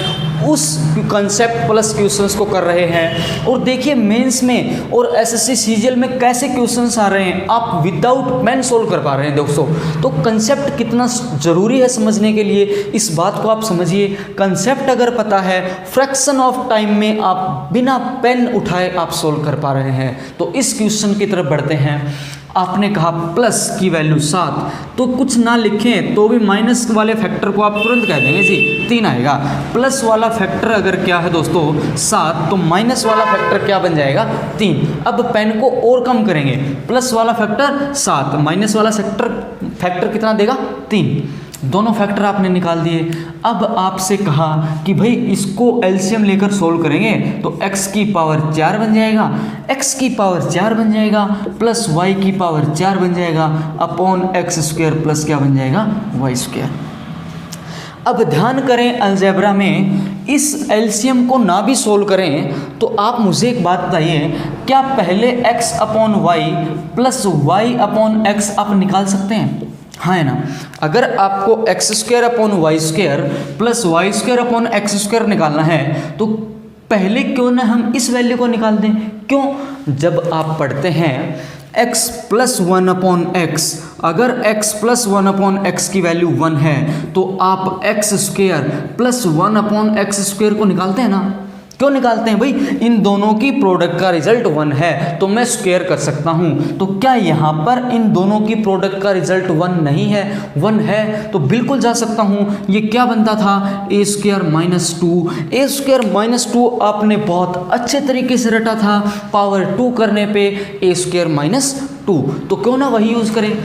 उस कंसेप्ट प्लस क्वेश्चंस को कर रहे हैं। और देखिए मेंस में और एसएससी सीजीएल में कैसे क्वेश्चंस आ रहे हैं, आप विदाउट पेन सोल्व कर पा रहे हैं दोस्तों। तो कंसेप्ट कितना ज़रूरी है समझने के लिए, इस बात को आप समझिए। कंसेप्ट अगर पता है, फ्रैक्शन ऑफ टाइम में आप बिना पेन उठाए आप सोल्व कर पा रहे हैं। तो इस क्वेश्चन की तरफ बढ़ते हैं। आपने कहा प्लस की वैल्यू 7, तो कुछ ना लिखें तो भी माइनस वाले फैक्टर को आप तुरंत कह देंगे जी 3 आएगा। प्लस वाला फैक्टर अगर क्या है दोस्तों 7, तो माइनस वाला फैक्टर क्या बन जाएगा 3। अब पेन को और कम करेंगे, प्लस वाला फैक्टर 7, माइनस वाला फैक्टर कितना देगा 3। दोनों फैक्टर आपने निकाल दिए। अब आपसे कहा कि भाई इसको एलसीएम लेकर सोल्व करेंगे तो x की पावर 4 बन जाएगा, x की पावर 4 बन जाएगा प्लस y की पावर 4 बन जाएगा अपॉन x स्क्वायर प्लस क्या बन जाएगा y स्क्वायर। अब ध्यान करें अलजेब्रा में इस एलसीएम को ना भी सोल्व करें तो आप मुझे एक बात बताइए, क्या पहले x upon y plus y upon x आप निकाल सकते हैं? हाँ है ना। अगर आपको x square upon y square plus Y square upon x square निकालना है तो पहले क्यों ना हम इस वैल्यू को निकाल दें। क्यों? जब आप पढ़ते हैं x प्लस 1 अपॉन एक्स, अगर x प्लस 1 अपॉन एक्स की वैल्यू 1 है तो आप x square plus 1 upon x square को निकालते हैं ना। क्यों निकालते हैं भाई? इन दोनों की प्रोडक्ट का रिजल्ट 1 है तो मैं स्क्वायर कर सकता हूं। तो क्या यहाँ पर इन दोनों की प्रोडक्ट का रिजल्ट 1 नहीं है? 1 है तो बिल्कुल जा सकता हूं। ये क्या बनता था ए स्क्वायर माइनस 2। ए स्क्वायर माइनस 2 आपने बहुत अच्छे तरीके से रटा था, पावर 2 करने पे ए स्क्वायर माइनस 2, तो क्यों ना वही यूज़ करें।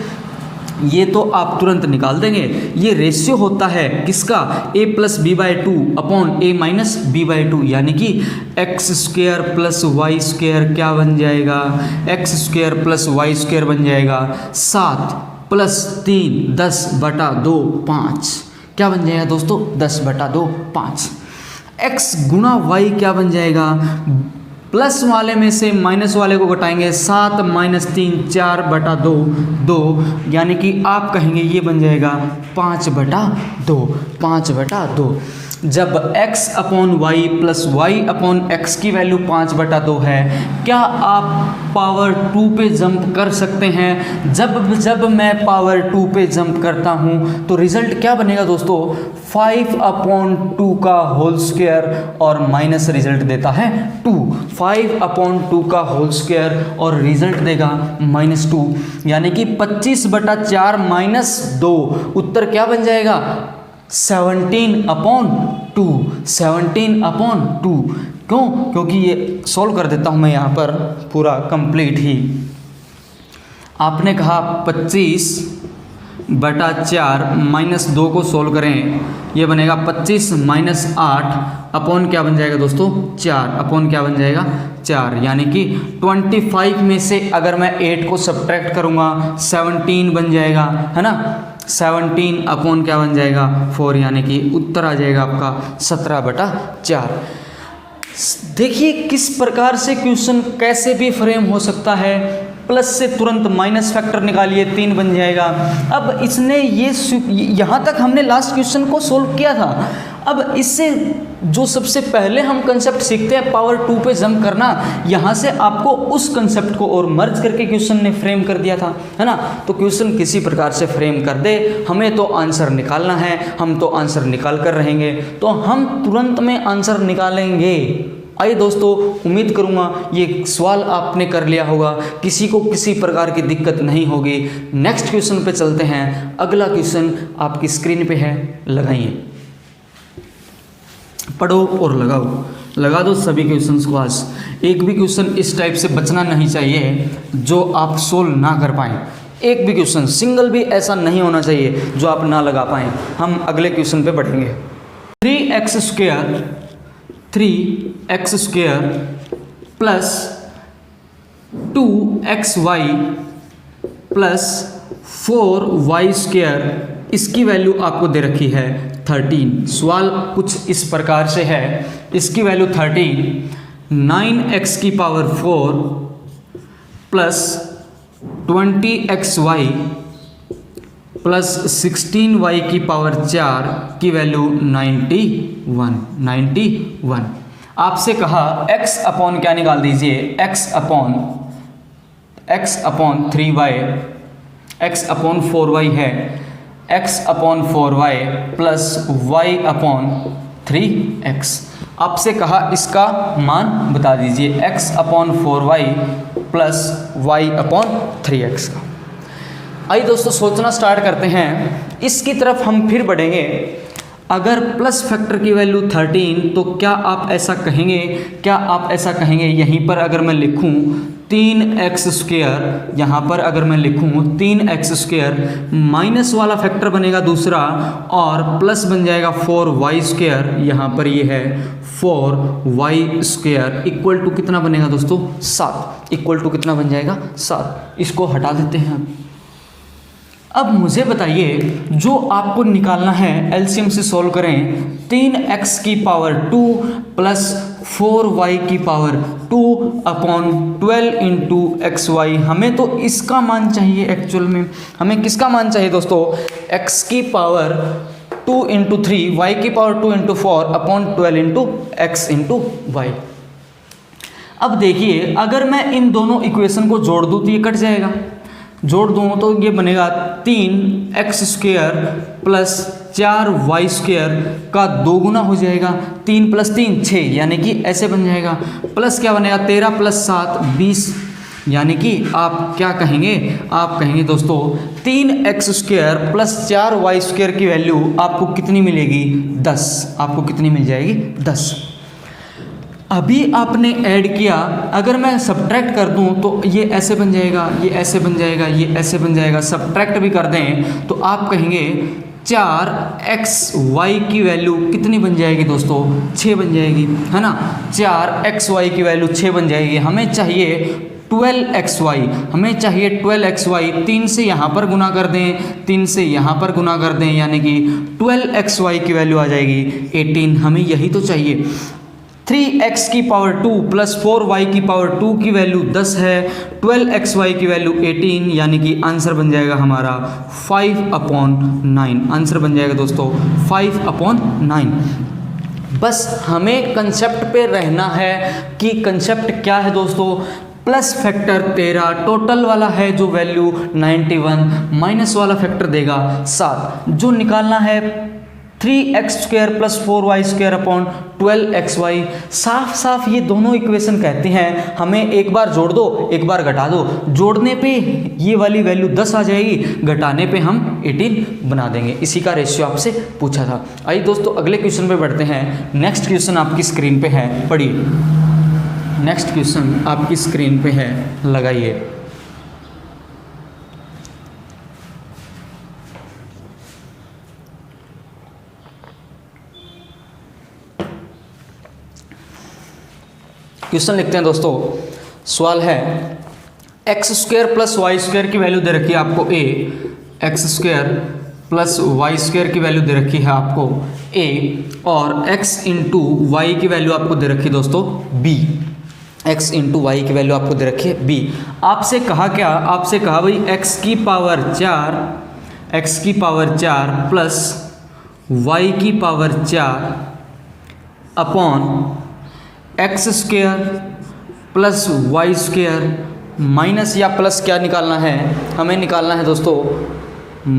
ये तो आप तुरंत निकाल देंगे। ये रेशियो होता है किसका? a plus b by 2 upon a minus b by 2, यानी कि x square plus Y square क्या बन जाएगा? X square plus Y square बन जाएगा 7 प्लस 3 10/2 5। क्या बन जाएगा दोस्तों? 10/2 5। x गुणा वाई क्या बन जाएगा? प्लस वाले में से माइनस वाले को घटाएंगे, 7 माइनस 3 4/2 2, यानी कि आप कहेंगे ये बन जाएगा 5/2 5/2। जब x upon y plus y upon x की वैल्यू 5/2 है, क्या आप पावर 2 पे जंप कर सकते हैं? जब मैं पावर 2 पे जंप करता हूँ तो रिजल्ट क्या बनेगा दोस्तों? 5/2 का होल स्क्वायर और माइनस रिजल्ट देता है 2। 5/2 का होल स्क्वायर और रिजल्ट देगा -2, यानी कि 25/4 - 2। उत्तर क्या बन जाएगा? 17/2। 17/2 क्यों? क्योंकि ये सॉल्व कर देता हूँ मैं यहाँ पर पूरा कंप्लीट ही। आपने कहा 25/4 -2 को सोल्व करें, ये बनेगा 25 - 8 अपॉन क्या बन जाएगा दोस्तों? 4 अपॉन क्या बन जाएगा? 4, यानी कि 25 में से अगर मैं 8 को सब्ट्रैक्ट करूँगा 17 बन जाएगा, है ना। 17 अपॉन क्या बन जाएगा? 4, यानी कि उत्तर आ जाएगा आपका 17/4। देखिए किस प्रकार से क्वेश्चन कैसे भी फ्रेम हो सकता है। प्लस से तुरंत माइनस फैक्टर निकालिए, 3 बन जाएगा। अब इसने ये यहाँ तक हमने लास्ट क्वेश्चन को सोल्व किया था। अब इससे जो सबसे पहले हम कंसेप्ट सीखते हैं पावर 2 पे जंप करना, यहाँ से आपको उस कंसेप्ट को और मर्ज करके क्वेश्चन ने फ्रेम कर दिया था, है ना। तो क्वेश्चन किसी प्रकार से फ्रेम कर दे, हमें तो आंसर निकालना है, हम तो आंसर निकाल कर रहेंगे, तो हम तुरंत में आंसर निकालेंगे। आइए दोस्तों, उम्मीद करूँगा ये सवाल आपने कर लिया होगा, किसी को किसी प्रकार की दिक्कत नहीं होगी। नेक्स्ट क्वेश्चन पे चलते हैं। अगला क्वेश्चन आपकी स्क्रीन पे है, लगाइए, पढ़ो और लगा दो सभी क्वेश्चंस को। आज एक भी क्वेश्चन इस टाइप से बचना नहीं चाहिए जो आप सोल्व ना कर पाएँ। एक भी क्वेश्चन सिंगल भी ऐसा नहीं होना चाहिए जो आप ना लगा पाएँ। हम अगले क्वेश्चन पे बढ़ेंगे। 3x square plus 2xy plus 4y square, इसकी वैल्यू आपको दे रखी है 13। सवाल कुछ इस प्रकार से है, इसकी वैल्यू 13, 9x की power 4 plus 20xy plus 16y की पावर 4 की वैल्यू 91। आपसे कहा x अपॉन क्या निकाल दीजिए, x upon 3y, x upon 4y है, x upon 4y plus y upon 3x। आपसे कहा इसका मान बता दीजिए, x upon 4y plus y upon 3x का। आइए दोस्तों सोचना स्टार्ट करते हैं। इसकी तरफ हम फिर बढ़ेंगे। अगर प्लस फैक्टर की वैल्यू 13 तो क्या आप ऐसा कहेंगे, यहीं पर अगर मैं लिखूं 3x स्क्वायर, यहाँ पर अगर मैं लिखूं 3x स्क्वायर, माइनस वाला फैक्टर बनेगा दूसरा और प्लस बन जाएगा 4y स्क्वायर, यहाँ पर ये है 4y स्क्वायर इक्वल टू कितना बनेगा दोस्तों 7, इक्वल टू कितना बन जाएगा 7। इसको हटा देते हैं। अब मुझे बताइए जो आपको निकालना है, एलसीएम से सॉल्व करें। 3x की पावर 2 प्लस 4y की पावर 2 अपॉन 12 इंटू XY। हमें तो इसका मान चाहिए, एक्चुअल में हमें किसका मान चाहिए दोस्तों, x की पावर 2 इंटू 3, y की power 2 into 4 upon 12 into x into y. अब देखिए अगर मैं इन दोनों इक्वेशन को जोड़ दूँ तो ये कट जाएगा, जोड़ दूँ तो ये बनेगा 3x square plus 4y square का 2 गुना हो जाएगा, 3 प्लस 3 6, यानी कि ऐसे बन जाएगा। प्लस क्या बनेगा 13 प्लस 7 20, यानी कि आप क्या कहेंगे, आप कहेंगे दोस्तों 3x square plus 4y square की वैल्यू आपको कितनी मिलेगी 10, आपको कितनी मिल जाएगी 10। अभी आपने ऐड किया, अगर मैं सब्ट्रैक्ट कर दूं तो ये ऐसे बन जाएगा, ये ऐसे बन जाएगा, ये ऐसे बन जाएगा। सब्ट्रैक्ट भी कर दें तो आप कहेंगे 4xy की वैल्यू कितनी बन जाएगी दोस्तों 6 बन जाएगी, है ना। 4xy की वैल्यू 6 बन जाएगी। हमें चाहिए 12xy, हमें चाहिए 12xy। 3 से यहाँ पर गुना कर दें, 3 से यहाँ पर गुना कर दें, यानी कि 12xy की वैल्यू आ जाएगी 18। हमें यही तो चाहिए। 3x की पावर 2 प्लस 4y की पावर 2 की वैल्यू 10 है, 12xy की वैल्यू 18, यानी कि आंसर बन जाएगा हमारा 5/9। आंसर बन जाएगा दोस्तों 5/9। बस हमें कंसेप्ट पे रहना है कि कंसेप्ट क्या है दोस्तों। प्लस फैक्टर 13, टोटल वाला है जो वैल्यू 91, माइनस वाला फैक्टर देगा 7। जो निकालना है 3x square plus 4y square upon 12xy। साफ साफ ये दोनों इक्वेशन कहते हैं हमें एक बार जोड़ दो, एक बार घटा दो। जोड़ने पे ये वाली वैल्यू 10 आ जाएगी, घटाने पे हम 18 बना देंगे। इसी का रेशियो आपसे पूछा था। आइए दोस्तों अगले क्वेश्चन पे बढ़ते हैं। नेक्स्ट क्वेश्चन आपकी स्क्रीन पे है, पढ़िए। नेक्स्ट क्वेश्चन आपकी स्क्रीन पे है, लगाइए। क्वेश्चन लिखते हैं दोस्तों। सवाल है X square plus Y square की वैल्यू दे रखी है आपको A, X square plus Y square की वैल्यू दे रखी है आपको ए, और एक्स इंटू वाई की वैल्यू आपको दे रखी है दोस्तों बी। एक्स इंटू वाई की वैल्यू आपको दे रखी है बी। आपसे कहा क्या, आपसे कहा भाई एक्स की पावर 4 प्लस वाई की power 4 upon x square plus Y square minus या प्लस क्या निकालना है, हमें निकालना है दोस्तों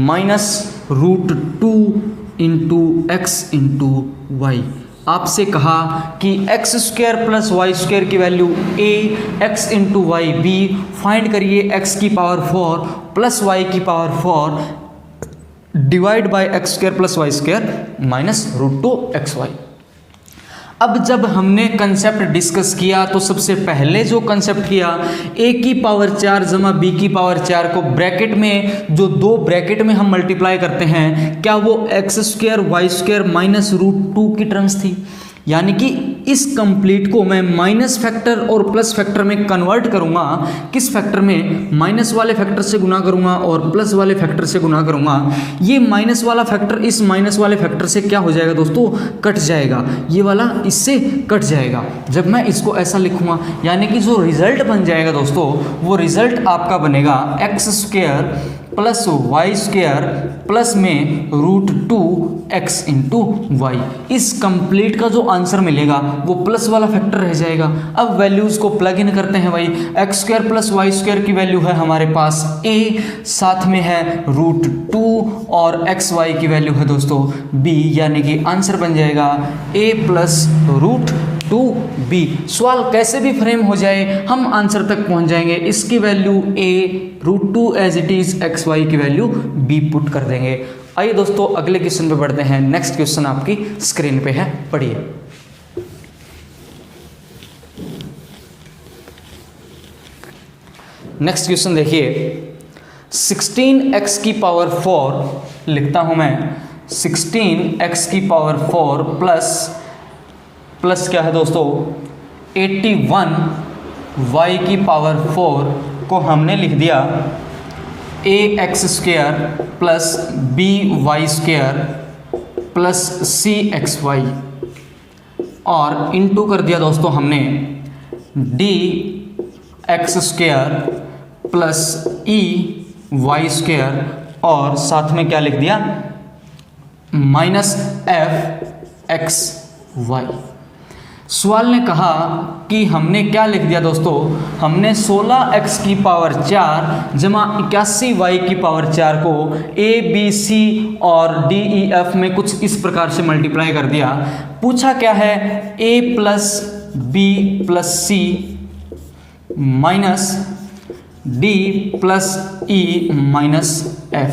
-√2 इंटू एक्स इंटू वाई। आपसे कहा कि x square plus Y square की value A, X into Y B. Find करिए एक्स की पावर 4 प्लस वाई की power 4 divide by X square plus Y square minus √2 XY। अब जब हमने कंसेप्ट डिस्कस किया तो सबसे पहले जो कंसेप्ट किया a की पावर 4 जमा b की पावर 4 को ब्रैकेट में जो दो ब्रैकेट में हम मल्टीप्लाई करते हैं, क्या वो x square y square minus root 2 की टर्म्स थी। यानी कि इस कंप्लीट को मैं माइनस फैक्टर और प्लस फैक्टर में कन्वर्ट करूंगा। किस फैक्टर में? माइनस वाले फैक्टर से गुना करूंगा और प्लस वाले फैक्टर से गुना करूंगा। ये माइनस वाला फैक्टर इस माइनस वाले फैक्टर से क्या हो जाएगा दोस्तों? कट जाएगा। ये वाला इससे कट जाएगा जब मैं इसको ऐसा लिखूंगा। यानी कि जो रिजल्ट बन जाएगा दोस्तों, वो रिजल्ट आपका बनेगा x square plus Y square plus में रूट 2x इंटू वाई। इस कंप्लीट का जो आंसर मिलेगा वो प्लस वाला फैक्टर रह जाएगा। अब वैल्यूज को प्लग इन करते हैं भाई। X square plus Y square की वैल्यू है हमारे पास a, साथ में है रूट 2 और एक्स वाई की वैल्यू है दोस्तों b। यानी कि आंसर बन जाएगा a प्लस रूट 2b। सवाल कैसे भी फ्रेम हो जाए हम आंसर तक पहुंच जाएंगे। इसकी value a root 2 as it is x y की वैल्यू b पुट कर देंगे। आइए दोस्तों अगले क्वेश्चन पे बढ़ते हैं। नेक्स्ट क्वेश्चन आपकी स्क्रीन पे है, पढ़िए। नेक्स्ट क्वेश्चन देखिए, 16x की पावर 4 लिखता हूं मैं। 16x की पावर 4 प्लस क्या है दोस्तों 81y की पावर 4 को हमने लिख दिया ax square plus by square plus cxy और इनटू कर दिया दोस्तों हमने dx square plus y square और साथ में क्या लिख दिया माइनस fxy। सवाल ने कहा कि हमने क्या लिख दिया दोस्तों, हमने 16x की पावर 4 जमा 81y की पावर 4 को a b c और d e f में कुछ इस प्रकार से मल्टीप्लाई कर दिया। पूछा क्या है a plus b plus c minus d plus e minus f।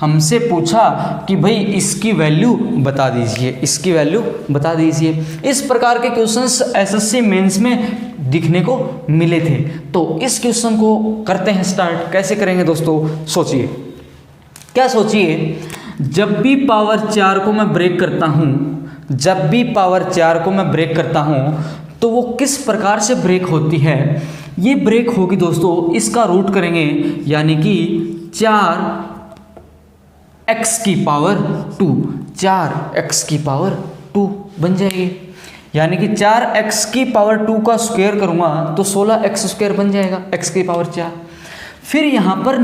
हमसे पूछा कि भाई इसकी वैल्यू बता दीजिए, इसकी वैल्यू बता दीजिए। इस प्रकार के क्वेश्चंस एसएससी मेंस में दिखने को मिले थे। तो इस क्वेश्चन को करते हैं स्टार्ट। कैसे करेंगे दोस्तों? सोचिए, क्या सोचिए, जब भी पावर 4 को मैं ब्रेक करता हूं, जब भी पावर 4 को मैं ब्रेक करता हूं तो वो किस प्रकार से ब्रेक होती है। ये ब्रेक होगी दोस्तों, इसका रूट करेंगे यानी कि 4x की पावर 2, 4x की पावर 2 बन जाएगी। यानी कि 4x की पावर 2 का स्क्वायर करूंगा तो 16x स्क्वायर बन जाएगा, x की पावर 4। फिर यहाँ पर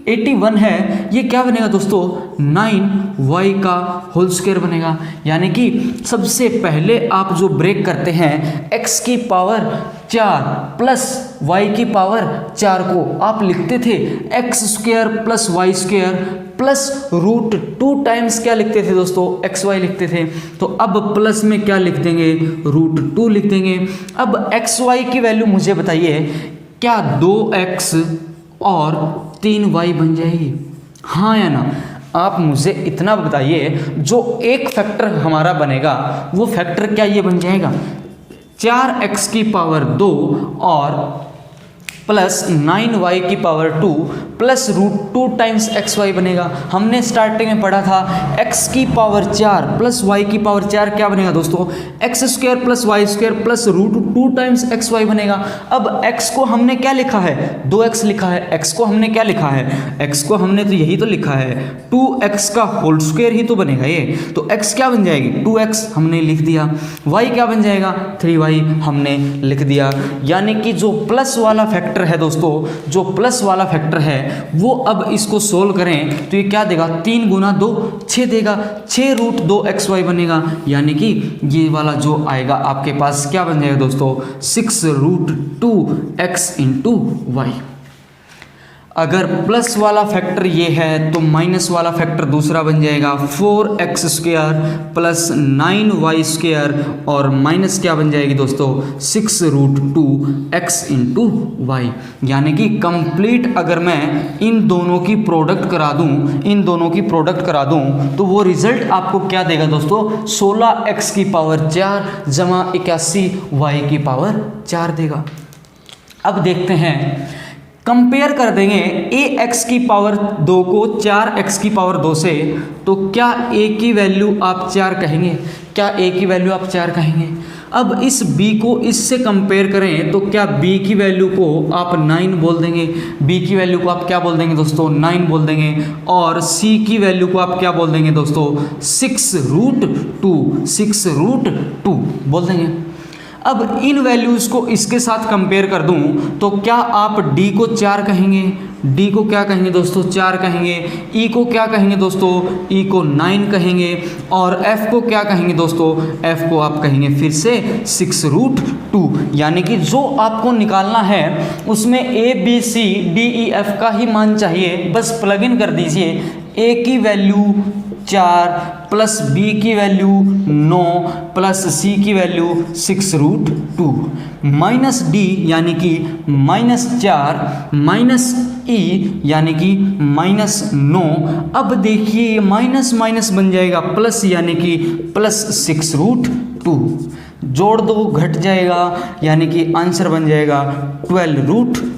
81 है, ये क्या बनेगा दोस्तों 9y का होल स्क्वायर बनेगा। यानी कि सबसे पहले आप जो ब्रेक करते हैं x की पावर 4 प्लस y की पावर 4 को आप लिखते थे x square plus Y square plus root 2 times क्या लिखते थे दोस्तों एक्स वाई लिखते थे। तो अब प्लस में क्या लिख देंगे रूट 2 लिख देंगे। अब एक्स वाई की वैल्यू मुझे बताइए, क्या 2x और 3y बन जाएगी, हाँ या ना? आप मुझे इतना बताइए, जो एक फैक्टर हमारा बनेगा वो फैक्टर क्या ये बन जाएगा 4x की पावर 2 और प्लस 9y की power 2 plus root 2 times xy बनेगा। हमने स्टार्टिंग में पढ़ा था x की पावर 4 प्लस y की पावर 4 क्या बनेगा दोस्तों x square plus Y square plus root 2 times xy बनेगा। अब x को हमने क्या लिखा है 2x लिखा है, x को हमने क्या लिखा है, x को हमने तो यही तो लिखा है 2x का होल स्क्वायर ही तो बनेगा ये। तो x क्या बन जाएगी 2x हमने लिख दिया, y क्या बन जाएगा 3y हमने लिख दिया। यानी कि जो प्लस वाला फैक्टर है दोस्तों, जो प्लस वाला फैक्टर है वो अब इसको सोल्व करें तो ये क्या देगा 3 गुना 2 6 देगा, 6 रूट 2 xy बनेगा। यानी कि ये वाला जो आएगा आपके पास क्या बन जाएगा दोस्तों 6 रूट 2 x इंटू वाई। अगर प्लस वाला फैक्टर ये है तो माइनस वाला फैक्टर दूसरा बन जाएगा 4x स्क्वायर प्लस 9y² और माइनस क्या बन जाएगी दोस्तों 6√2x इंटू वाई। यानी कि कंप्लीट अगर मैं इन दोनों की प्रोडक्ट करा दूं तो वो रिजल्ट आपको क्या देगा दोस्तों 16x की पावर 4 जमा 81y की पावर 4 देगा। अब देखते हैं, कंपेयर कर देंगे ax की पावर 2 को 4x की पावर 2 से, तो क्या a की वैल्यू आप 4 कहेंगे? क्या a की वैल्यू आप 4 कहेंगे? अब इस b को इससे कंपेयर करें तो क्या b की वैल्यू को आप 9 बोल देंगे? b की वैल्यू को आप क्या बोल देंगे दोस्तों 9 बोल देंगे। और c की वैल्यू को आप क्या बोल देंगे दोस्तों 6√2 बोल देंगे। अब इन वैल्यूज़ को इसके साथ कंपेयर कर दूं तो क्या आप d को 4 कहेंगे? d को क्या कहेंगे दोस्तों 4 कहेंगे। e को क्या कहेंगे दोस्तों e को 9 कहेंगे। और f को क्या कहेंगे दोस्तों f को आप कहेंगे फिर से 6√2। यानी कि जो आपको निकालना है उसमें a b c d e f का ही मान चाहिए, बस प्लग इन कर दीजिए। a की वैल्यू 4 प्लस b की वैल्यू 9 प्लस c की वैल्यू 6√2 माइनस d यानी कि -4 माइनस e यानी कि -9। अब देखिए माइनस माइनस बन जाएगा प्लस यानी कि प्लस 6√2, जोड़ दो घट जाएगा यानी कि आंसर बन जाएगा 12√2।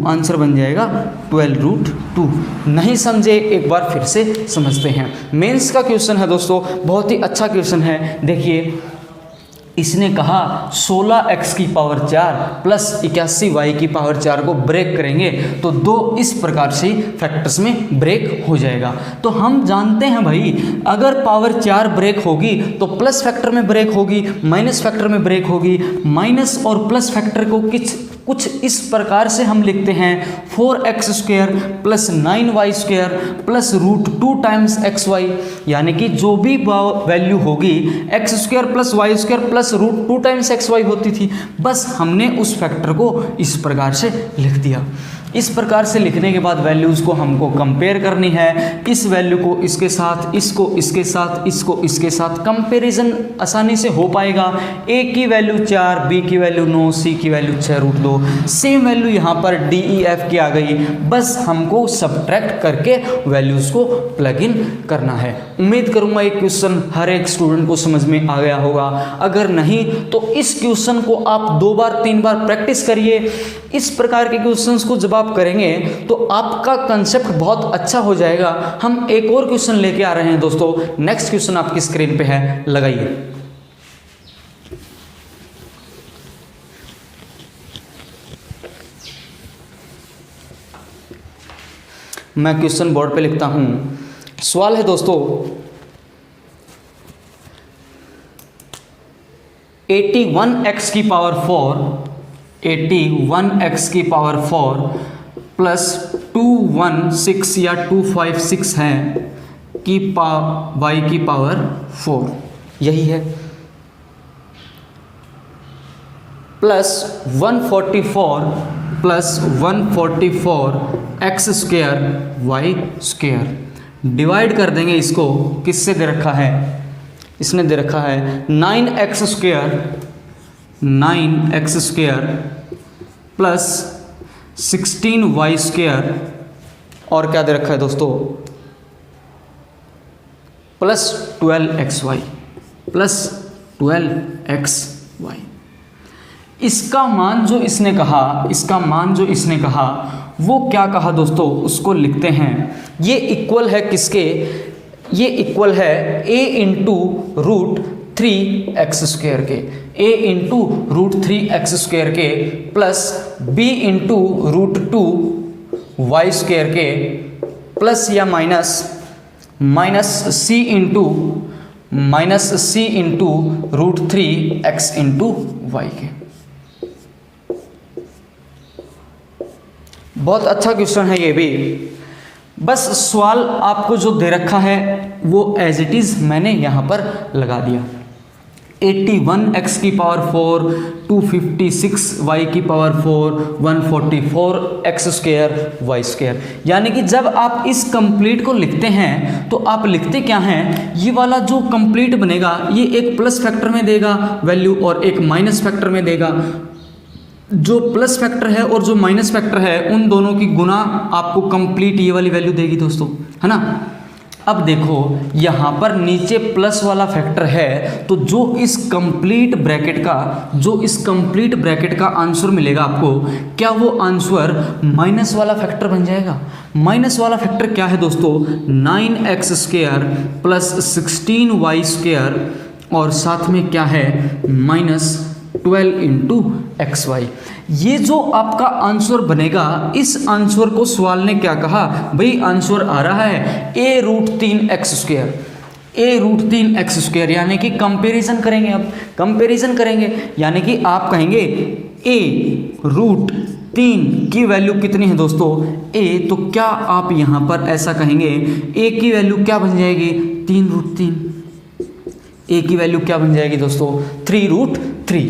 आंसर बन जाएगा 12√2। नहीं समझे एक बार फिर से समझते हैं। मेंस का क्वेश्चन है दोस्तों, बहुत ही अच्छा क्वेश्चन है। देखिए इसने कहा 16x की पावर 4 प्लस 81y की पावर 4 को ब्रेक करेंगे तो दो इस प्रकार से फैक्टर्स में ब्रेक हो जाएगा। तो हम जानते हैं भाई अगर पावर 4 ब्रेक होगी तो प्लस फैक्टर में ब्रेक होगी, माइनस फैक्टर में ब्रेक होगी। माइनस और प्लस फैक्टर को कुछ इस प्रकार से हम लिखते हैं 4x² plus 9y² plus √2 times xy। यानी कि जो भी वैल्यू होगी x² plus y² plus √2 times xy होती थी, बस हमने उस फैक्टर को इस प्रकार से लिख दिया। इस प्रकार से लिखने के बाद वैल्यूज़ को हमको कंपेयर करनी है। इस वैल्यू को इसके साथ, इसको इसके साथ, इसको इसके साथ कंपैरिजन आसानी से हो पाएगा। a की वैल्यू 4, b की वैल्यू 9, c की वैल्यू 6√2। सेम वैल्यू यहाँ पर d e f की आ गई, बस हमको सब्ट्रैक्ट करके वैल्यूज़ को प्लग इन करना है। उम्मीद करूँगा ये क्वेश्चन हर एक स्टूडेंट को समझ में आ गया होगा। अगर नहीं तो इस क्वेश्चन को आप 2 बार 3 बार प्रैक्टिस करिए। इस प्रकार के क्वेश्चंस को जब आप करेंगे तो आपका कंसेप्ट बहुत अच्छा हो जाएगा। हम एक और क्वेश्चन लेके आ रहे हैं दोस्तों। नेक्स्ट क्वेश्चन आपकी स्क्रीन पे है, लगाइए। मैं क्वेश्चन बोर्ड पे लिखता हूं। सवाल है दोस्तों 81x की पावर 4 81x की पावर 4 प्लस 216 या 256 है की y की पावर 4, यही है, plus 144 plus 144x² y²। Divide कर देंगे इसको, किससे दे रखा है? इसने दे रखा है 9x² प्लस 16y² और क्या दे रखा है दोस्तों प्लस 12xy प्लस 12xy। इसका मान जो इसने कहा वो क्या कहा दोस्तों, उसको लिखते हैं। ये इक्वल है किसके? ये इक्वल है a इंटू √3x² के, a इंटू √3x² के प्लस b इंटू √2y² के प्लस या minus c into √3x into y के। बहुत अच्छा क्वेश्चन है ये भी। बस सवाल आपको जो दे रखा है वो एज इट इज़ मैंने यहाँ पर लगा दिया। 81x की पावर 4, 256y की power 4, 144x square y square. यानी कि जब आप इस कंप्लीट को लिखते हैं तो आप लिखते क्या हैं, ये वाला जो कंप्लीट बनेगा ये एक प्लस फैक्टर में देगा वैल्यू और एक माइनस फैक्टर में देगा। जो प्लस फैक्टर है और जो माइनस फैक्टर है उन दोनों की गुना आपको कंप्लीट ये वाली वैल्यू देगी दोस्तों, है ना। अब देखो यहाँ पर नीचे प्लस वाला फैक्टर है तो जो इस कंप्लीट ब्रैकेट का आंसर मिलेगा आपको, क्या वो आंसर माइनस वाला फैक्टर बन जाएगा। माइनस वाला फैक्टर क्या है दोस्तों, 9x square plus 16y square और साथ में क्या है माइनस 12 इंटू एक्स वाई। ये जो आपका आंसर बनेगा, इस आंसर को सवाल ने क्या कहा भाई, आंसर आ रहा है a√3x स्क्वायर, a√3x स्क्वायर। यानी कि कंपैरिजन करेंगे, अब कंपैरिजन करेंगे यानी कि आप कहेंगे a√3 की वैल्यू कितनी है दोस्तों a, तो क्या आप यहाँ पर ऐसा कहेंगे a की वैल्यू क्या बन जाएगी 3√3, a की वैल्यू क्या बन जाएगी दोस्तों 3√3।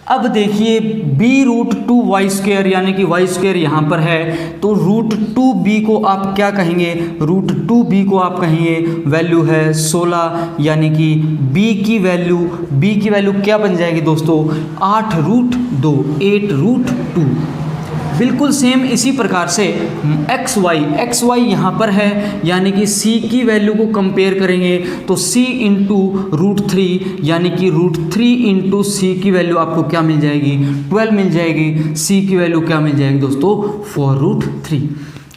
अब देखिए b√2y स्क्वायर यानी कि y स्क्वायर यहाँ पर है तो √2b को आप क्या कहेंगे, √2b को आप कहेंगे वैल्यू है 16, यानी कि b की वैल्यू क्या बन जाएगी दोस्तों 8√2, 8√2। बिल्कुल सेम इसी प्रकार से xy यहाँ पर है यानी कि c की वैल्यू को कंपेयर करेंगे तो c इंटू √3 यानी कि √3 इंटू c की वैल्यू आपको क्या मिल जाएगी 12 मिल जाएगी। c की वैल्यू क्या मिल जाएगी दोस्तों 4√3।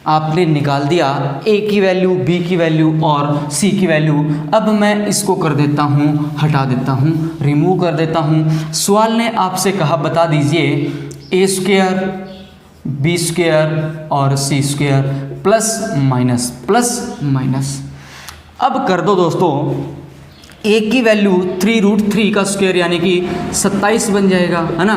आपने निकाल दिया a की वैल्यू, b की वैल्यू और c की वैल्यू। अब मैं इसको कर देता हूँ, हटा देता हूँ, रिमूव कर देता हूँ। सवाल ने आपसे कहा बता दीजिए a स्क्वायर, बी स्क्वायर और सी स्क्वायर प्लस माइनस। अब कर दो दोस्तों a की वैल्यू 3√3 का स्क्वायर यानी कि 27 बन जाएगा, है ना।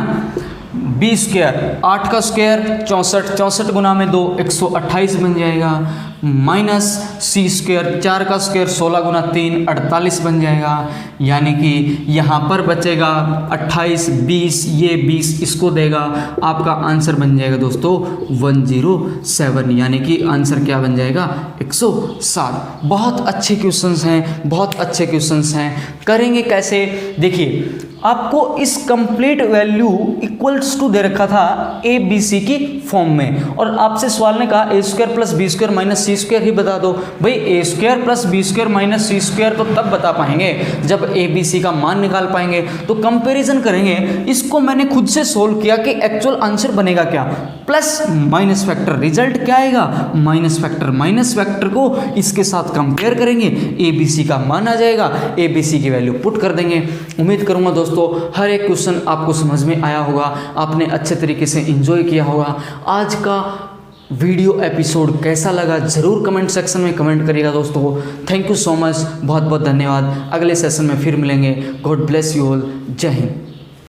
बी स्क्वायर 8 का स्क्वायर 64 गुना में 2 128 बन जाएगा, माइनस सी स्क्वायर 4 का स्क्वायर 16 गुना 3 48 बन जाएगा। यानी कि यहाँ पर बचेगा 28, 20, ये 20 इसको देगा, आपका आंसर बन जाएगा दोस्तों 107, यानी कि आंसर क्या बन जाएगा 107। बहुत अच्छे क्वेश्चंस हैं, बहुत अच्छे क्वेश्चंस हैं। करेंगे कैसे, देखिए आपको इस कंप्लीट वैल्यू इक्वल्स टू दे रखा था ए बी सी की फॉर्म में और आपसे सवाल ने कहा A square plus B square minus C square ही बता दो। भाई A square plus B square minus C square तो तब बता पाएंगे जब ए बी सी का मान निकाल पाएंगे। तो कंपैरिजन करेंगे, इसको मैंने खुद से सोल्व किया कि एक्चुअल आंसर बनेगा क्या, प्लस माइनस फैक्टर, रिजल्ट क्या आएगा माइनस फैक्टर। माइनस फैक्टर को इसके साथ कंपेयर करेंगे, ए बी सी का मान आ जाएगा, ए बी सी की वैल्यू पुट कर देंगे। उम्मीद करूंगा दोस्तों हर एक क्वेश्चन आपको समझ में आया होगा, आपने अच्छे तरीके से एंजॉय किया होगा। आज का वीडियो एपिसोड कैसा लगा ज़रूर कमेंट सेक्शन में कमेंट करिएगा दोस्तों। थैंक यू सो मच, बहुत बहुत धन्यवाद। अगले सेशन में फिर मिलेंगे। God bless you all. जय हिंद।